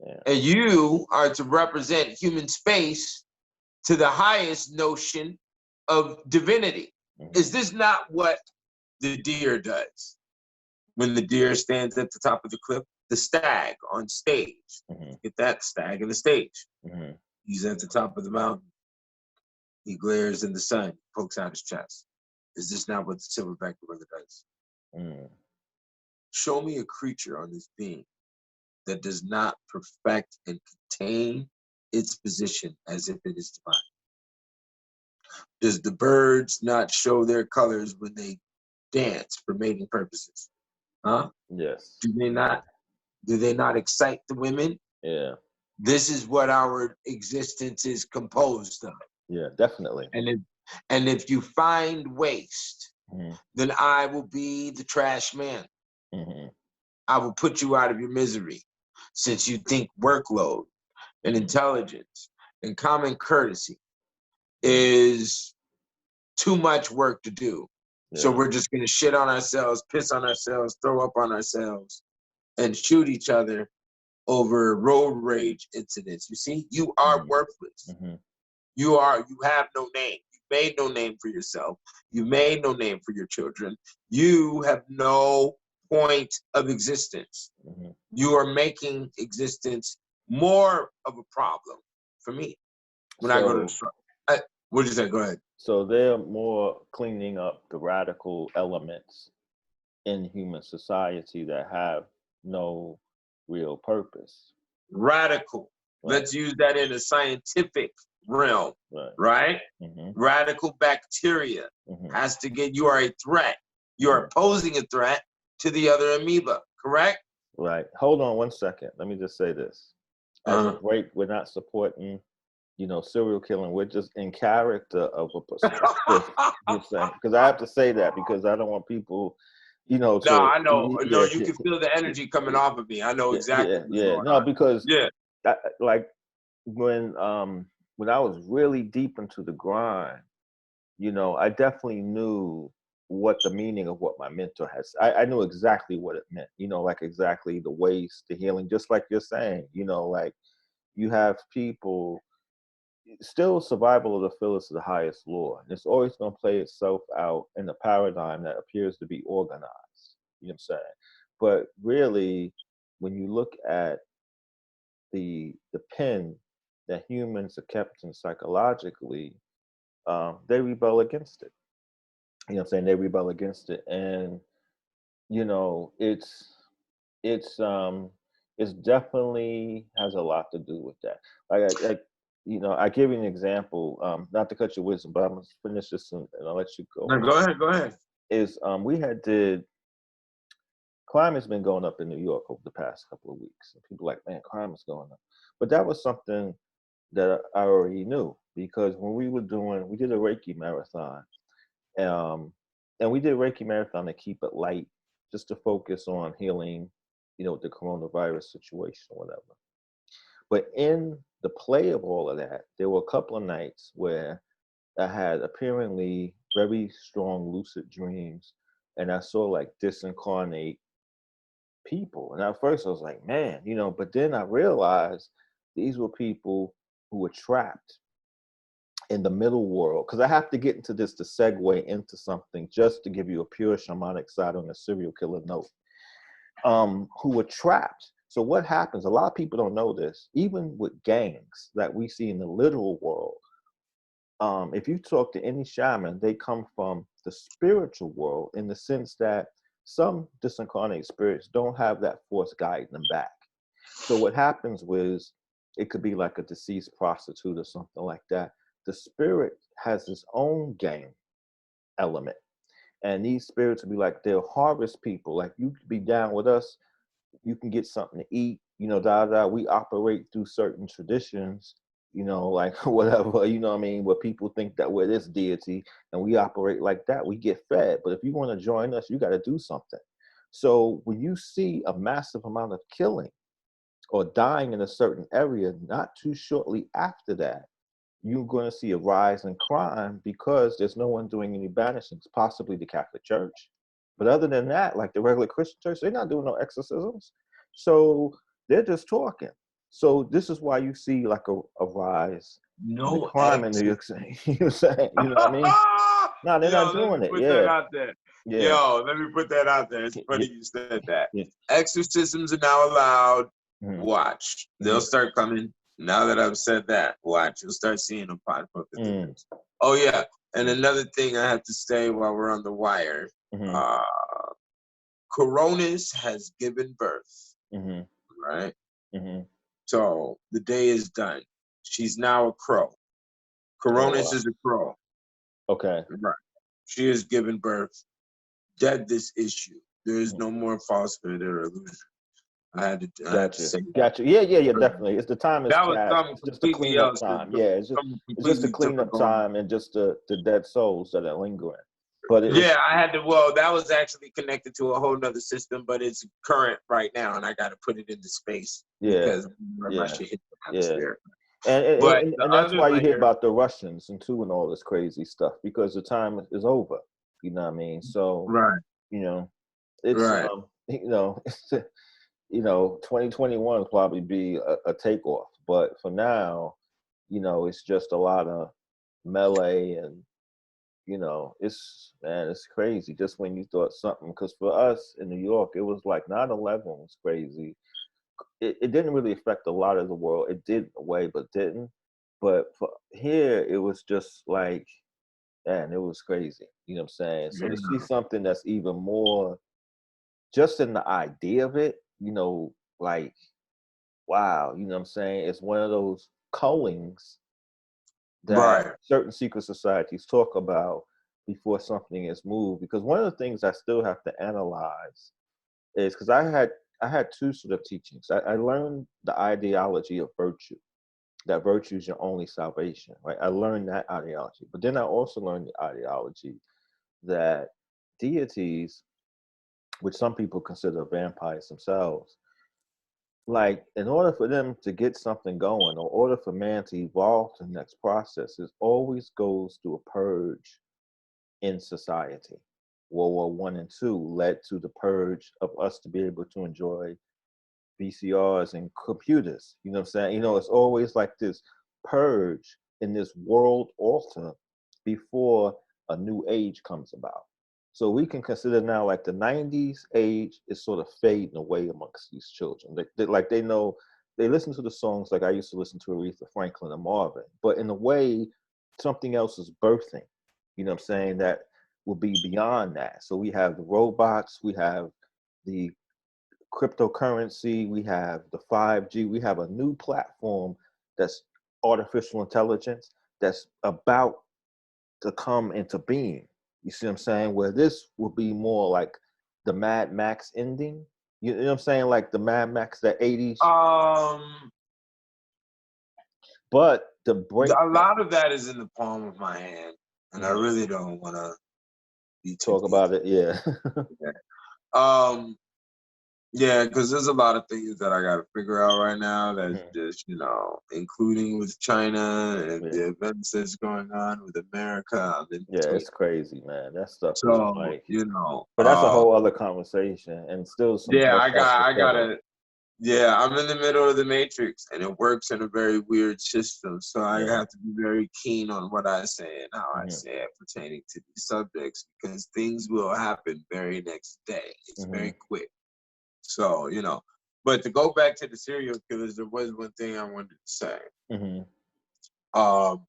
yeah. And you are to represent human space to the highest notion of divinity. Mhm. Is this not what the deer does? When the deer stands at the top of the cliff, the stag on stage. Mm-hmm. Get that stag on the stage. Mm-hmm. He's at the top of the mountain. He glares in the sun, pokes out his chest. Is this not what the silverback gorilla does? Mm. Show me a creature on this being that does not perfect and contain its position as if it is divine. Does the birds not show their colors when they dance for mating purposes? Huh? Yes. Do they not? Do they not excite the women? Yeah. This is what our existence is composed of. Yeah, definitely. And if you find waste, Mm-hmm. then I will be the trash man. Mm-hmm. I will put you out of your misery, since you think workload and intelligence and common courtesy is too much work to do. Yeah. So we're just going to shit on ourselves, piss on ourselves, throw up on ourselves, and shoot each other over road rage incidents. You see, you are worthless. Mm-hmm. You have no name. You made no name for yourself. You made no name for your children. You have no point of existence. Mm-hmm. You are making existence more of a problem for me. When I go to the store. What did you say? Go ahead. So they're more cleaning up the radical elements in human society that have no real purpose. Radical. Right. Let's use that in a scientific realm, right? Mm-hmm. Radical bacteria has to get, you are a threat. You are posing a threat to the other amoeba, correct? Right. Hold on 1 second. Let me just say this. As a break, we're not supporting, serial killing. We're just in character of a perspective. Because I have to say that because I don't want people, No, I know. No, you can feel the energy coming off of me. I know exactly what's going on. Because like when I was really deep into the grind, I definitely knew what the meaning of what my mentor has. I knew exactly what it meant, like exactly the ways to healing, just like you're saying, like you have people still survival of the fittest is the highest law. And it's always going to play itself out in a paradigm that appears to be organized. You know what I'm saying? But really, when you look at the pen that humans are kept in psychologically, they rebel against it. You know what I'm saying? They rebel against it. And, it's definitely has a lot to do with that. I give you an example, not to cut your wisdom, but I'm going to finish this and I'll let you go. No, go ahead. Is we crime has been going up in New York over the past couple of weeks. And people are like, man, crime is going up. But that was something that I already knew because when we did a Reiki marathon. And we did Reiki marathon to keep it light, just to focus on healing, the coronavirus situation or whatever. But in the play of all of that, there were a couple of nights where I had apparently very strong lucid dreams, and I saw like disincarnate people. And at first I was like, man, but then I realized these were people who were trapped in the middle world, because I have to get into this to segue into something just to give you a pure shamanic side on a serial killer note, who were trapped. So what happens, a lot of people don't know this, even with gangs that we see in the literal world, if you talk to any shaman, they come from the spiritual world in the sense that some disincarnated spirits don't have that force guiding them back. So what happens was, it could be like a deceased prostitute or something like that. The spirit has its own gang element. And these spirits will be like, they'll harvest people. Like, you could be down with us, you can get something to eat, we operate through certain traditions, like whatever, where people think that we're this deity and we operate like that, we get fed. But if you want to join us, you got to do something. So when you see a massive amount of killing or dying in a certain area, not too shortly after that, you're going to see a rise in crime because there's no one doing any banishings, possibly the Catholic Church. But other than that, like the regular Christian church, they're not doing no exorcisms. So they're just talking. So this is why you see like a rise in crime in New York City. You know what I mean? No, they're not Let me doing it. put that Yeah, out there. yeah, Let me put that out there. It's yeah, funny you said that. yeah. Exorcisms are now allowed. Mhm, Watch. They'll mhm, start coming. Now that I've said that, watch. You'll start seeing them pop up at the mhm, news. Oh, yeah. And another thing I have to say while we're on the wire, mhm, uh, Coronis has given birth, mhm, right? mhm. So the day is done. She's now a crow. Oh Coronis wow. is a crow. Okay. Right. She has given birth. Dead this issue. There is Mhm. no more falsehood or illusion. I had to Gotcha. say that. Gotcha. Yeah, yeah, yeah, definitely. It's the time is That was past. something It's just a completely cleanup else. time. Yeah, Something it's just a completely cleanup typical. time and just the dead souls that are lingering. But Yeah, it's I had to. Well, that was actually connected to a whole nother system, but it's current right now, and I got to put it into space yeah, because my yeah, shit hit the yeah. atmosphere. And But the and that's other why you hear layer, about the Russians and too and all this crazy stuff because the time is over. You know what I mean? So, right, you know, it's right, you know, it's, 2021 will probably be a takeoff, but for now, it's just a lot of melee and it's man, it's crazy. Just when you thought something, because for us in New York, it was like 9/11 was crazy. It didn't really affect a lot of the world. It did in a way, but didn't. But for here, it was just like, man, it was crazy. You know what I'm saying? So to see yeah, something that's even more, just in the idea of it, like, wow, you know what I'm saying? It's one of those callings that right. certain secret societies talk about before something is moved. Because one of the things I still have to analyze is because I had two sort of teachings. I learned the ideology of virtue, that virtue is your only salvation, right? I learned that ideology, but then I also learned the ideology that deities, which some people consider vampires themselves, like in order for them to get something going, or order for man to evolve to the next process, it always goes through a purge in society. World War I and II led to the purge of us to be able to enjoy VCRs and computers. You know what I'm saying? It's always like this purge in this world altar before a new age comes about. So we can consider now like the 90s age is sort of fading away amongst these children. They know, they listen to the songs like I used to listen to Aretha Franklin and Marvin, but in a way, something else is birthing. You know what I'm saying? That will be beyond that. So we have the robots, we have the cryptocurrency, we have the 5G, we have a new platform that's artificial intelligence that's about to come into being. You see what I'm saying? Where this will be more like the Mad Max ending. You know what I'm saying? Like the Mad Max, the 80s. Um, But the break a that, lot of that is in the palm of my hand, and I mhm, really don't want to be too talk deep about it, yeah. into that. Yeah, because there's a lot of things that I got to figure out right now. That's Mhm, just, including with China and yeah. the events that's going on with America. I'm in Yeah, between. it's crazy, man. That stuff is So, like, but that's a whole other conversation and still some yeah, more stuff to I cover. gotta, yeah, I'm in the middle of the matrix, and it works in a very weird system. So I Yeah. have to be very keen on what I say and how I Hmm. say it pertaining to these subjects because things will happen very next day. It's Hmm. very quick. So, but to go back to the serial killers, there was one thing I wanted to say. Hmm. Um,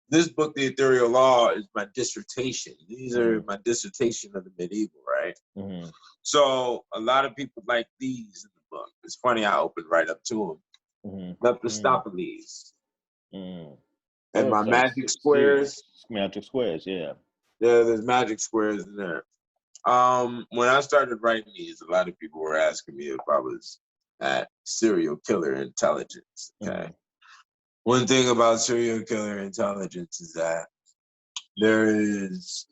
this book, The Ethereal Law, is my dissertation. These are Hmm. my dissertation of the medieval, right? Hmm. So a lot of people like these in the book. It's funny, I opened right up to Hmm. them. Hmm. Mephistopheles. Hmm. And Oh, my it's like magic serious squares, magic squares, yeah. there's magic squares in there. When I started writing these, a lot of people were asking me if I was at serial killer intelligence. Okay. Hmm. One thing about serial killer intelligence is that there is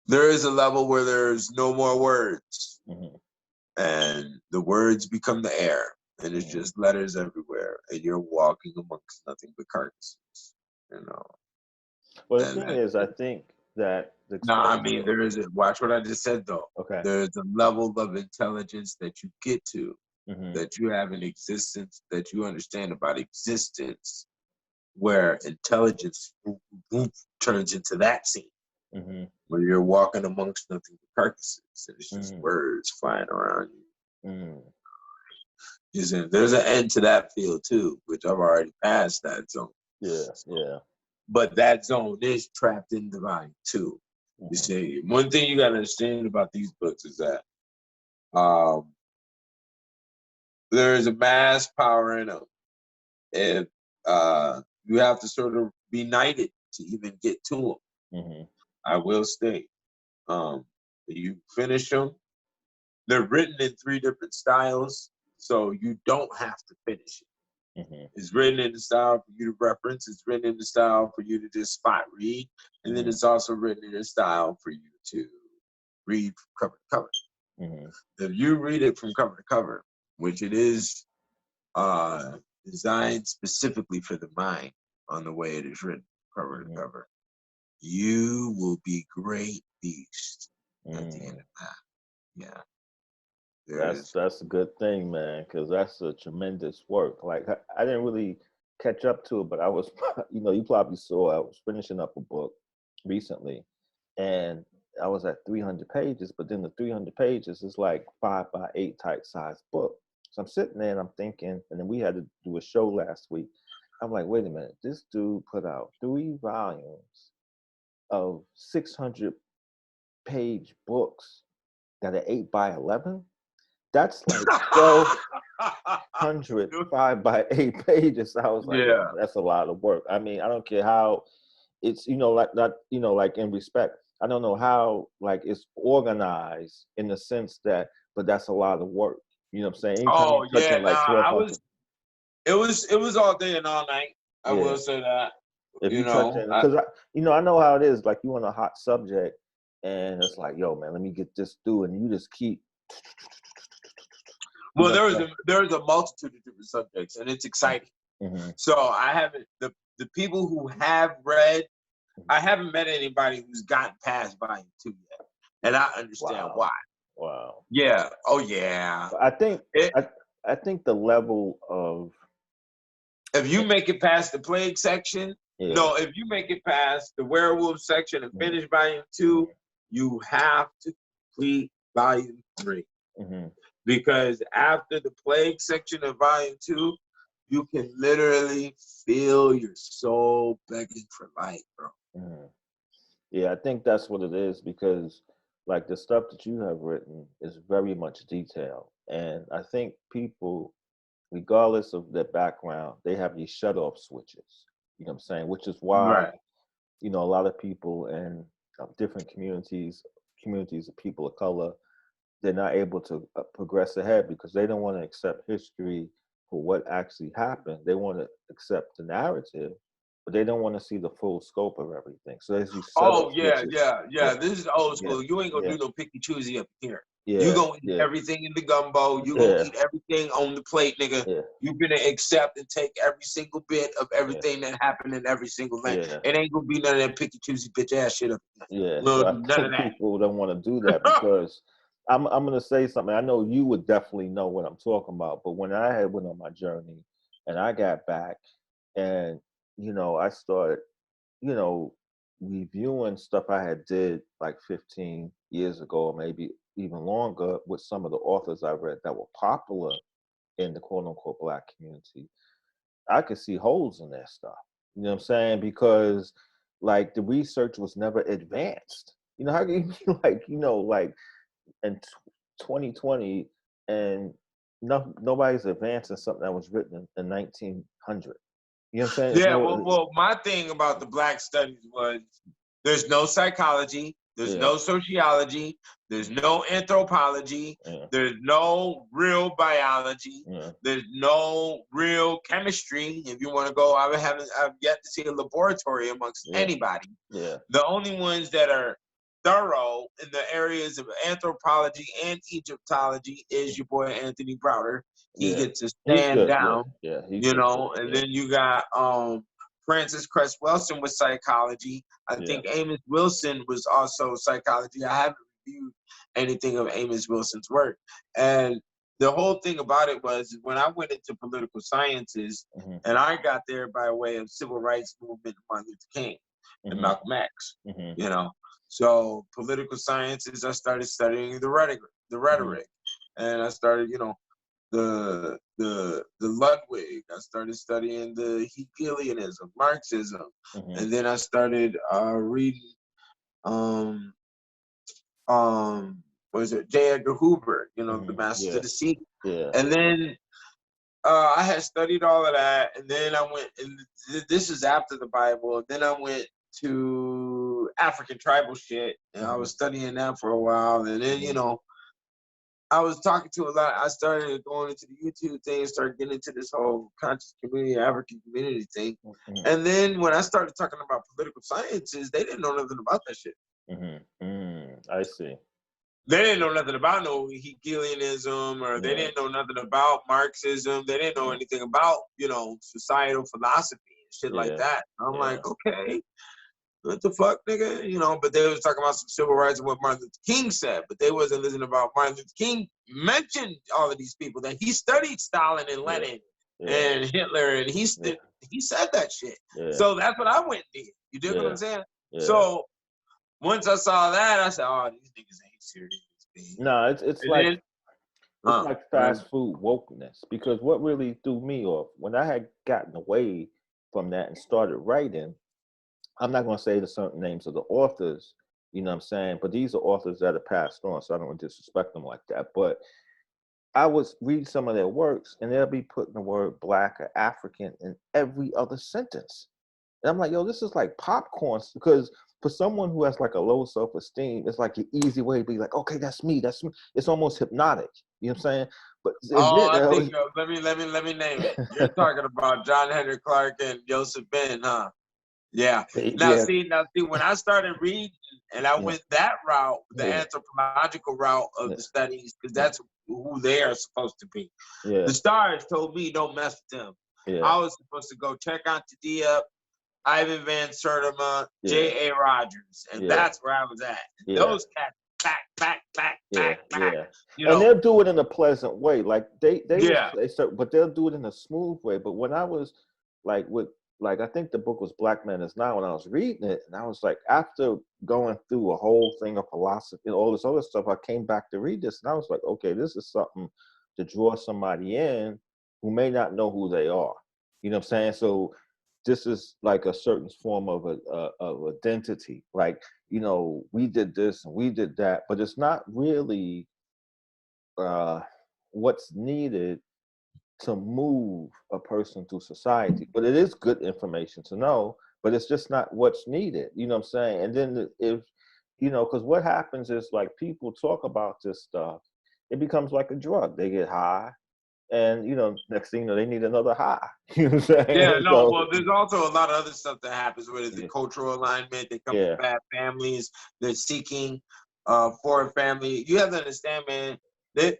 there is a level where there's no more words, Hmm. and the words become the air, and it's Hmm. just letters everywhere, and you're walking amongst nothing but carcasses, you know. Well, the And thing that, is, I think that the no, I expression. mean there is a watch what I just said though. Okay. There's a level of intelligence that you get to, Hmm. that you have an existence, that you understand about existence, where intelligence turns into that scene Mm-hmm. where you're walking amongst nothing but carcasses and it's just Mm-hmm. words flying around you. Mm-hmm. There's an end to that field too, which I've already passed that zone. Yeah, yeah. But that zone is trapped in Divine too. You Mm-hmm. see, one thing you gotta understand about these books is that there is a mass power in them. And you have to sort of be knighted to even get to them. Mm-hmm. I will state, you finish them. They're written in 3 different styles, so you don't have to finish it. Mm-hmm. It's written in the style for you to reference. It's written in the style for you to just spot read, and then it's also written in a style for you to read from cover to cover. Mm-hmm. If you read it from cover to cover, which it is designed specifically for the mind on the way it is written, cover to cover, you will be great beast at the end of that. Yeah. That's a good thing, man, because that's a tremendous work. Like I didn't really catch up to it, but I was, you probably saw I was finishing up a book recently, and I was at 300 pages, but then the 300 pages is like 5 by 8 type size book. So I'm sitting there and I'm thinking, and then we had to do a show last week. I'm like, wait a minute, this dude put out 3 volumes of 600-page books that are 8 by 11. That's like 1,200 5 by 8 pages. I was like, Yeah. that's a lot of work. I mean, I don't care how it's, like not, like in respect. I don't know how like it's organized in the sense that, but that's a lot of work. You know what I'm saying? Anytime Oh you're touching yeah, like 1,200. it was all day and all night. I Yeah. will say that. If you touching, because I know how it is. Like you on a hot subject, and it's like, yo, man, let me get this through, and you just keep. Well, there is a multitude of different subjects, and it's exciting. Mm-hmm. So I haven't the people who have read. I haven't met anybody who's gotten past volume 2 yet, and I understand why. Wow. Yeah. Oh yeah. I think I think the level of if you make it past the plague section, no, if you make it past the werewolf section and finish volume 2, you have to complete volume 3. Mm-hmm. Because after the plague section of volume 2, you can literally feel your soul begging for light, bro. Mm-hmm. Yeah, I think that's what it is, because like the stuff that you have written is very much detailed. And I think people, regardless of their background, they have these shut off switches. You know what I'm saying? Which is why, Right. a lot of people in different communities of people of color, they're not able to progress ahead because they don't want to accept history for what actually happened. They want to accept the narrative, but they don't want to see the full scope of everything. So there's these setup switches. Yeah. This is old Yeah, school. You ain't gonna yeah, do no picky choosy up here. You yeah, gonna eat yeah, everything in the gumbo. You gonna yeah, eat everything on the plate, nigga. yeah, You gonna accept and take every single bit of yeah, everything that happened in every single thing. yeah, It ain't gonna be none of that picky choosy bitch ass shit up here. yeah. We So don't I do none of think that. people don't want to do that because I'm gonna say something. I know you would definitely know what I'm talking about, but when I had went on my journey and I got back and I started reviewing stuff I had did like 15 years ago, or maybe even longer, with some of the authors I read that were popular in the quote unquote Black community. I could see holes in their stuff. You know what I'm saying? Because like the research was never advanced. How can you be like in 2020 and nobody's advancing something that was written in 1900. You know what I'm saying? Yeah, well, my thing about the Black studies was there's no psychology, there's no sociology, there's no anthropology, there's no real biology, there's no real chemistry. If you want to go, I've yet to see a laboratory amongst anybody. Yeah. The only ones that are thorough in the areas of anthropology and Egyptology is your boy Anthony Browder. He gets to stand down, and then you got Francis Cress Wilson with psychology. I think Amos Wilson was also psychology. I haven't reviewed anything of Amos Wilson's work. And the whole thing about it was when I went into political sciences, and I got there by way of civil rights movement, Martin Luther King and Malcolm X. You know, so political sciences, I started studying the rhetoric, and I started, you know, the Ludwig. I started studying the Hegelianism, Marxism, and then I started reading what is it, J. Edgar Hoover, you know, the Masters of the Sea. And then I had studied all of that, and then I went, and this is after the Bible, and then I went to African tribal shit, and I was studying that for a while, and then, you know, I was talking to a lot. I started going into the YouTube thing, started getting into this whole conscious community, African community thing. And then when I started talking about political sciences, they didn't know nothing about that shit. I see. They didn't know nothing about no Hegelianism, or they didn't know nothing about Marxism. They didn't know anything about, you know, societal philosophy and shit like that. I'm like, okay, what the fuck, nigga? You know, but they was talking about some civil rights and what Martin Luther King said, but they wasn't listening about Martin Luther King mentioned all of these people, that he studied Stalin and Lenin and Hitler, and he said that shit. So that's what I went and did. You dig what I'm saying? So once I saw that, I said, oh, these niggas ain't serious. No, it's like fast food wokeness, because what really threw me off when I had gotten away from that and started writing, I'm not going to say the certain names of the authors, you know what I'm saying, but these are authors that are passed on, so I don't want to disrespect them like that. But I was reading some of their works, and they'll be putting the word Black or African in every other sentence. And I'm like, yo, this is like popcorn, because for someone who has like a low self-esteem, it's like an easy way to be like, okay, that's me. It's almost hypnotic. You know what I'm saying? But I think let me name it. You're talking about John Henry Clark and Joseph Ben, huh? Yeah. Now see, when I started reading and I went that route, the anthropological route of the studies, because that's who they are supposed to be. The stars told me don't mess with them. I was supposed to go check out Tadia, Ivan Van Sertima, J.A. Rogers, and that's where I was at. Those cats back. You know? And they'll do it in a pleasant way. Like they but they'll do it in a smooth way. But when I was like I think the book was Black Man Is Now, when I was reading it, and I was like, after going through a whole thing of philosophy and all this other stuff, I came back to read this, and I was like, okay, this is something to draw somebody in who may not know who they are. You know what I'm saying? So this is like a certain form of identity. Like, you know, we did this and we did that, but it's not really what's needed to move a person through society. But it is good information to know, but it's just not what's needed. You know what I'm saying? And then if, you know, because what happens is, like, people talk about this stuff, it becomes like a drug. They get high, and, you know, next thing you know, they need another high. You know what I'm saying? Yeah, no, well, there's also a lot of other stuff that happens with the cultural alignment. They come from bad families. They're seeking for a family. You have to understand, man, that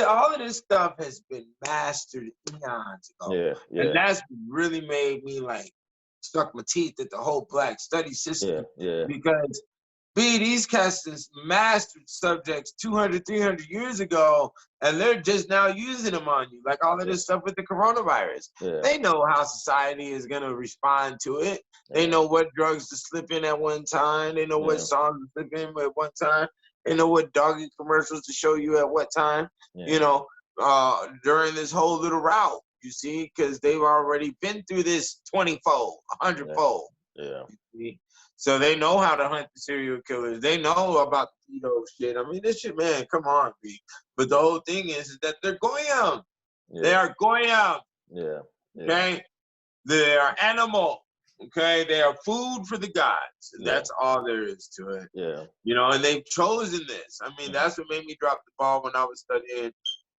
all of this stuff has been mastered eons ago. And that's really made me, like, stuck my teeth at the whole Black study system. Because these cats mastered subjects 200, 300 years ago, and they're just now using them on you. Like all of this stuff with the coronavirus. They know how society is going to respond to it. They know what drugs to slip in at one time. They know what songs to slip in at one time. They know what doggy commercials to show you at what time, you know, during this whole little route, you see, because they've already been through this 20-fold, 100-fold. You see? So they know how to hunt the serial killers. They know about the keto shit. I mean, this shit, man, come on, B. But the whole thing is that they're Goyim. They are Goyim. Okay? They are animal. Okay? They are food for the gods. That's all there is to it. You know, and they've chosen this. I mean, that's what made me drop the ball when I was studying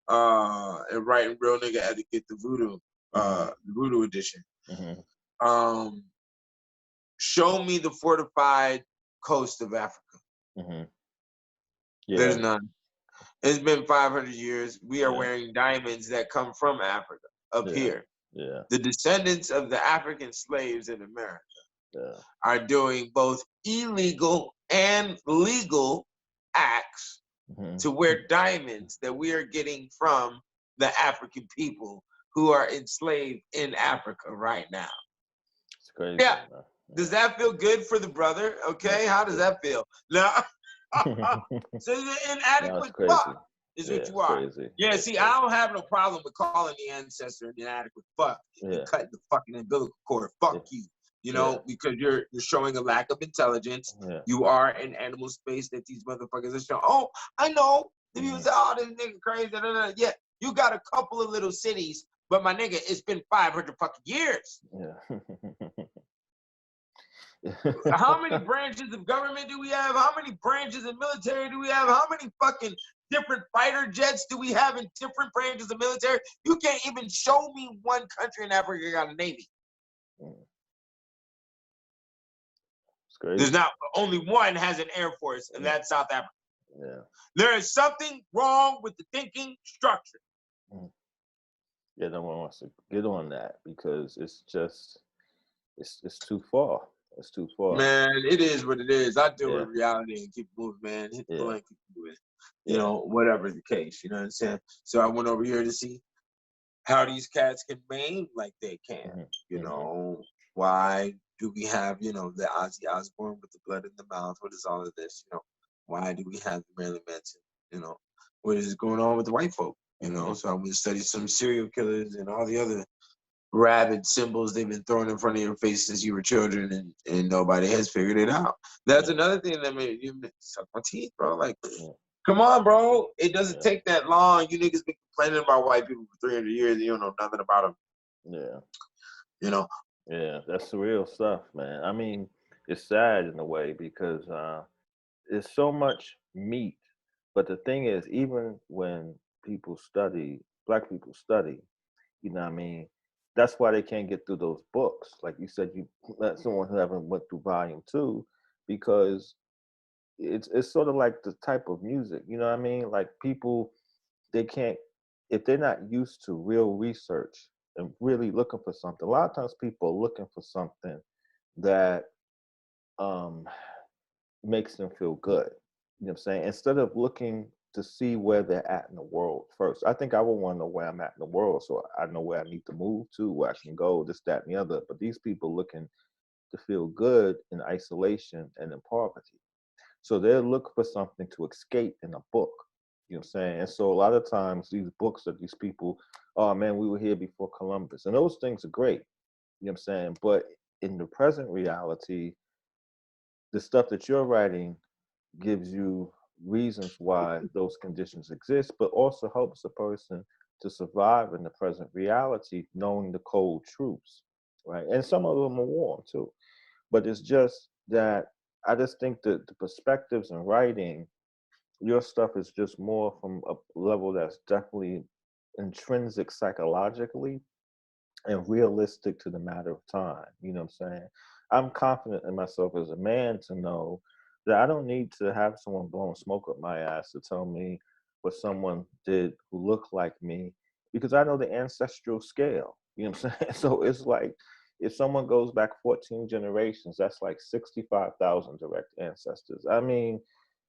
and writing Real Nigga Etiquette, the Voodoo edition. Show me the fortified coast of Africa. There's none. It's been 500 years. We are wearing diamonds that come from Africa up here. The descendants of the African slaves in America are doing both illegal and legal acts to wear diamonds that we are getting from the African people who are enslaved in Africa right now. It's crazy. Yeah. Man. Does that feel good for the brother? Okay. How does that feel? Now, so you're an inadequate fuck is what you are. Crazy. Yeah, see, I don't have no problem with calling the ancestor an inadequate fuck. You're cutting the fucking umbilical cord. Fuck you. You know, because you're showing a lack of intelligence. You are in animal space that these motherfuckers are showing. Oh, I know. If you say, oh, this nigga crazy, yeah, you got a couple of little cities, but my nigga, it's been 500 fucking years. Yeah. How many branches of government do we have? How many branches of military do we have? How many fucking different fighter jets do we have in different branches of military? You can't even show me one country in Africa got a navy. It's crazy. There's not only one has an air force, and that's South Africa. Yeah. There is something wrong with the thinking structure. Yeah, no one wants to get on that because it's just it's too far. It's too far. Man, it is what it is. I deal with reality and keep moving, man. Hit the blank, keep moving. You know, whatever the case. You know what I'm saying? So I went over here to see how these cats can bang like they can. You know, why do we have, you know, the Ozzy Osbourne with the blood in the mouth? What is all of this? You know, why do we have the Marilyn Manson? You know, what is going on with the white folk? You know, so I'm going to study some serial killers and all the other rabid symbols they've been throwing in front of your face since you were children, and nobody has figured it out. That's another thing that made you suck my teeth, bro. Like, come on, bro. It doesn't take that long. You niggas been complaining about white people for 300 years and you don't know nothing about them. Yeah. You know? Yeah, that's the real stuff, man. I mean, it's sad in a way because there's so much meat. But the thing is, even when people study, Black people study, you know what I mean? That's why they can't get through those books. Like you said, you let someone who haven't went through volume 2, because it's sort of like the type of music, you know what I mean? Like people, they can't, if they're not used to real research and really looking for something. A lot of times people are looking for something that makes them feel good. You know what I'm saying? Instead of looking to see where they're at in the world first. I think I would want to know where I'm at in the world so I know where I need to move to, where I can go, this, that, and the other. But these people looking to feel good in isolation and in poverty. So they're looking for something to escape in a book. You know what I'm saying? And so a lot of times these books that these people, oh man, we were here before Columbus. And those things are great. You know what I'm saying? But in the present reality, the stuff that you're writing gives you reasons why those conditions exist, but also helps a person to survive in the present reality, knowing the cold truths, right? And some of them are warm too. But it's just that I just think that the perspectives in writing, your stuff is just more from a level that's definitely intrinsic psychologically and realistic to the matter of time. You know what I'm saying? I'm confident in myself as a man to know that I don't need to have someone blowing smoke up my ass to tell me what someone did who looked like me, because I know the ancestral scale. You know what I'm saying? So it's like if someone goes back 14 generations, that's like 65,000 direct ancestors. I mean,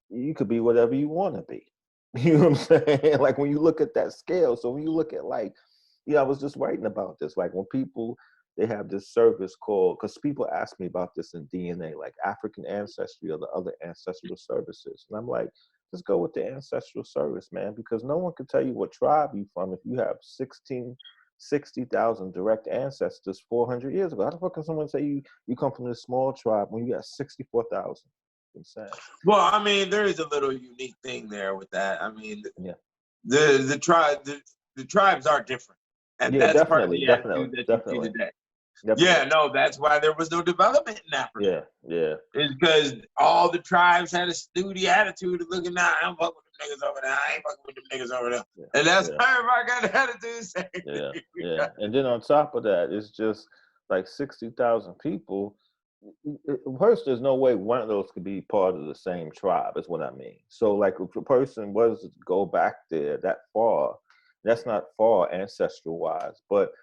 you could be whatever you want to be. You know what I'm saying? Like when you look at that scale. So when you look at like, yeah, I was just writing about this. Like when people, they have this service called, because people ask me about this in DNA, like African ancestry or the other ancestral services. And I'm like, just go with the ancestral service, man, because no one can tell you what tribe you're from if you have 60,000 direct ancestors 400 years ago. How the fuck can someone say you come from this small tribe when you got 64,000? Well, I mean, there is a little unique thing there with that. I mean, yeah, the tribes are different, and yeah, that's part of definitely, the attitude that you see today. Yeah, no, that's why there was no development in Africa. Yeah. It's because all the tribes had a snooty attitude of looking, nah, I'm fucking with them niggas over there. I ain't fucking with them niggas over there. Yeah. And that's why everybody got the attitude saying. Yeah. And then on top of that, it's just like 60,000 people. First, there's no way one of those could be part of the same tribe, is what I mean. So, like, if a person was to go back there that far, that's not far ancestral wise, but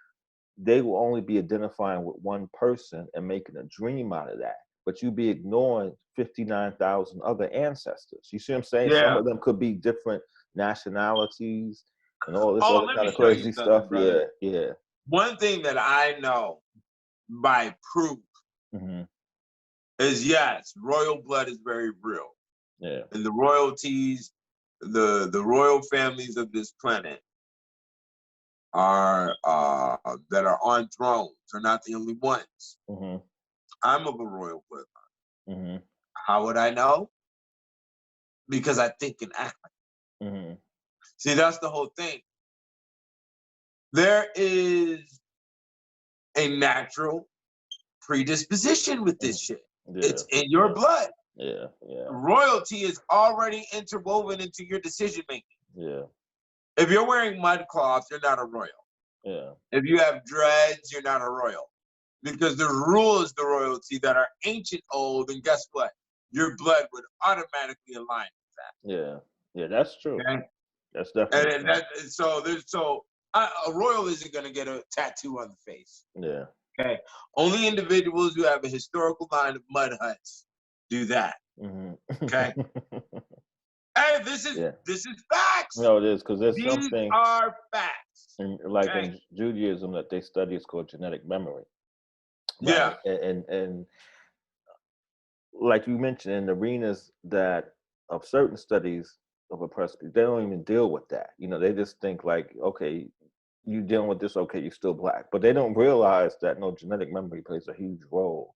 they will only be identifying with one person and making a dream out of that. but you be ignoring 59,000 other ancestors. You see what I'm saying? Some Yeah. of them could be different nationalities and all this Oh, other let kind me of show you crazy something, stuff. brother. Yeah. One thing that I know by proof Mm-hmm. is, yes, royal blood is very real. Yeah. And the royalties, the royal families of this planet are that are on thrones are not the only ones. Mm-hmm. I'm of a royal bloodline. Mm-hmm. How would I know? Because I think and act like. Mm-hmm. See, that's the whole thing. There is a natural predisposition with this shit. Yeah, It's in your blood. Yeah. Royalty is already interwoven into your decision making. Yeah. If you're wearing mud cloth, you're not a royal. Yeah. If you have dreads, you're not a royal. Because the rules, the royalty that are ancient old, and guess what? Your blood would automatically align with that. Yeah, that's true. Okay? That's definitely And true. a royal isn't going to get a tattoo on the face. Yeah. Okay. Only individuals who have a historical line of mud huts do that. Mm-hmm. Okay. Hey, this is facts. No, it is, because there's These something are facts. like in Judaism that they study is called genetic memory. Right? Yeah. And like you mentioned, in arenas that of certain studies of oppressed people, they don't even deal with that. They just think like, okay, you dealing with this, okay, you're still black. But they don't realize that no, genetic memory plays a huge role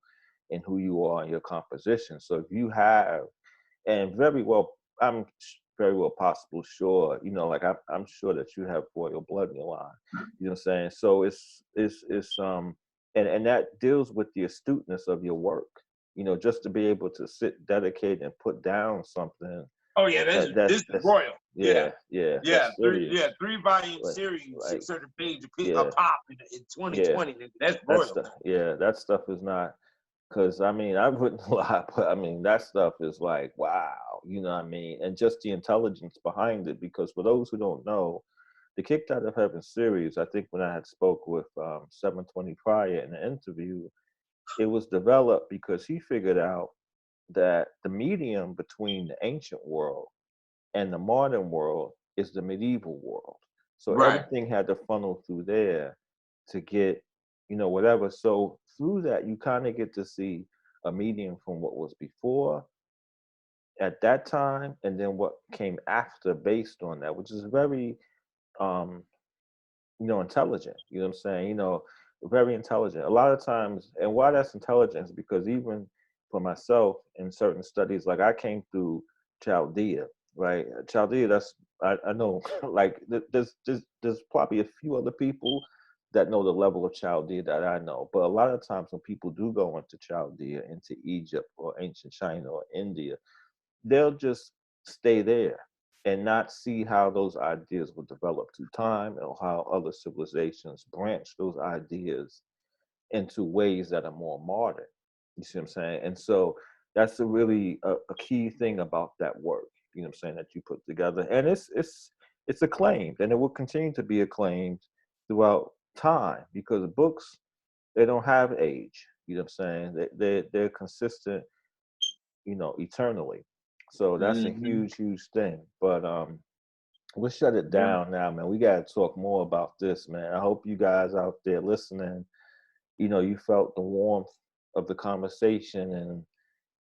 in who you are and your composition. So if you have, and I'm very well possible sure, like I'm sure that you have royal blood in your line. You know what I'm saying? So it's and that deals with the astuteness of your work. Just to be able to sit, dedicate, and put down something. Oh yeah, this is royal. Yeah. That's serious. 3-volume series, like 600 pages yeah. a pop in 2020. That's royal. That stuff is not, because I mean, I've written a lot, but I mean, that stuff is like, wow, you know what I mean? And just the intelligence behind it, because for those who don't know, the Kicked Out of Heaven series, I think when I had spoke with 720 Pryor in the interview, it was developed because he figured out that the medium between the ancient world and the modern world is the medieval world. So Right. everything had to funnel through there to get, whatever. So through that, you kind of get to see a medium from what was before at that time, and then what came after based on that, which is very, um, intelligent. You know what I'm saying? Very intelligent. A lot of times, and why that's intelligent is because even for myself in certain studies, like I came through Chaldea, right? Chaldea, I know, like there's probably a few other people that know the level of Chaldea that I know. But a lot of times when people do go into Chaldea, into Egypt or ancient China or India, they'll just stay there and not see how those ideas were developed through time or how other civilizations branch those ideas into ways that are more modern. You see what I'm saying? And so that's a really a key thing about that work, you know what I'm saying, that you put together. And it's acclaimed, and it will continue to be acclaimed throughout time, because books, they don't have age. You know what I'm saying? They're consistent, eternally. So that's a huge thing. But we'll shut it down now, man. We got to talk more about this, man. I hope you guys out there listening, you felt the warmth of the conversation, and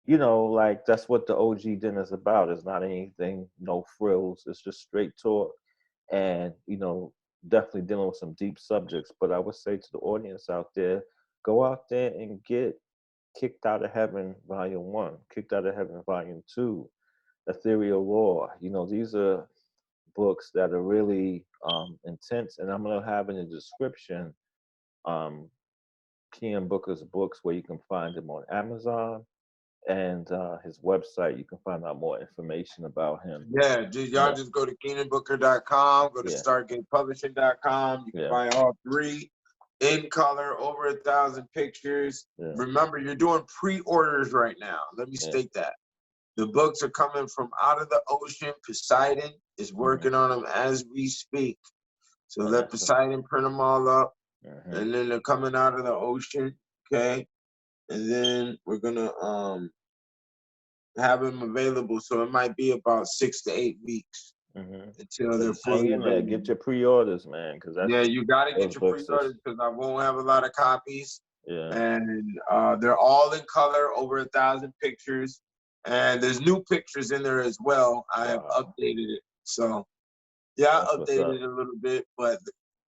like that's what the OG dinner is about. It's not anything, no frills. It's just straight talk, and definitely dealing with some deep subjects. But I would say to the audience out there, go out there and get Kicked Out of Heaven Volume 1, Kicked Out of Heaven Volume 2, Ethereal Law. These are books that are really intense, and I'm going to have in the description Ken Booker's books, where you can find them on Amazon, and his website. You can find out more information about him. Yeah, y'all just go to KeenanBooker.com, go to StargatePublishing.com. You can find all 3 in color, over 1,000 pictures. Remember, you're doing pre-orders right now. Let me state that. The books are coming from out of the ocean. Poseidon is working on them as we speak. So let Poseidon print them all up. And then they're coming out of the ocean, okay? and then we're gonna have them available. So it might be about 6 to 8 weeks until So they're just hang fully in there, available. get your pre-orders, man, because Yeah, that's you got to those get your books are, pre-orders because I won't have a lot of copies. yeah. And they're all in color, over 1,000 pictures, and there's new pictures in there as well. I have Wow, updated it, so yeah, that's I what's updated up. it a little bit, but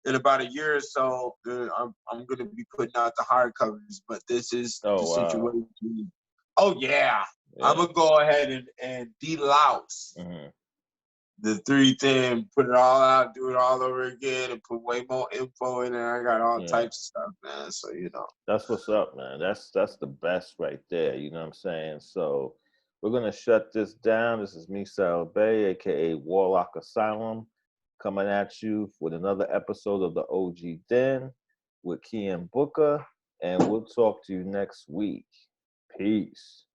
in about a year or so, I'm gonna be putting out the hardcovers. But this is the Oh wow, situation. Oh yeah, I'm yeah. gonna go ahead and delouse Hmm. the 310, put it all out, do it all over again, and put way more info in there. I got all Yeah, types of stuff, man. So that's what's up, man. That's the best right there. You know what I'm saying? So we're gonna shut this down. This is me, Sal Bay, aka Warlock Asylum, coming at you with another episode of the OG Den with Key and Booker, and we'll talk to you next week. Peace.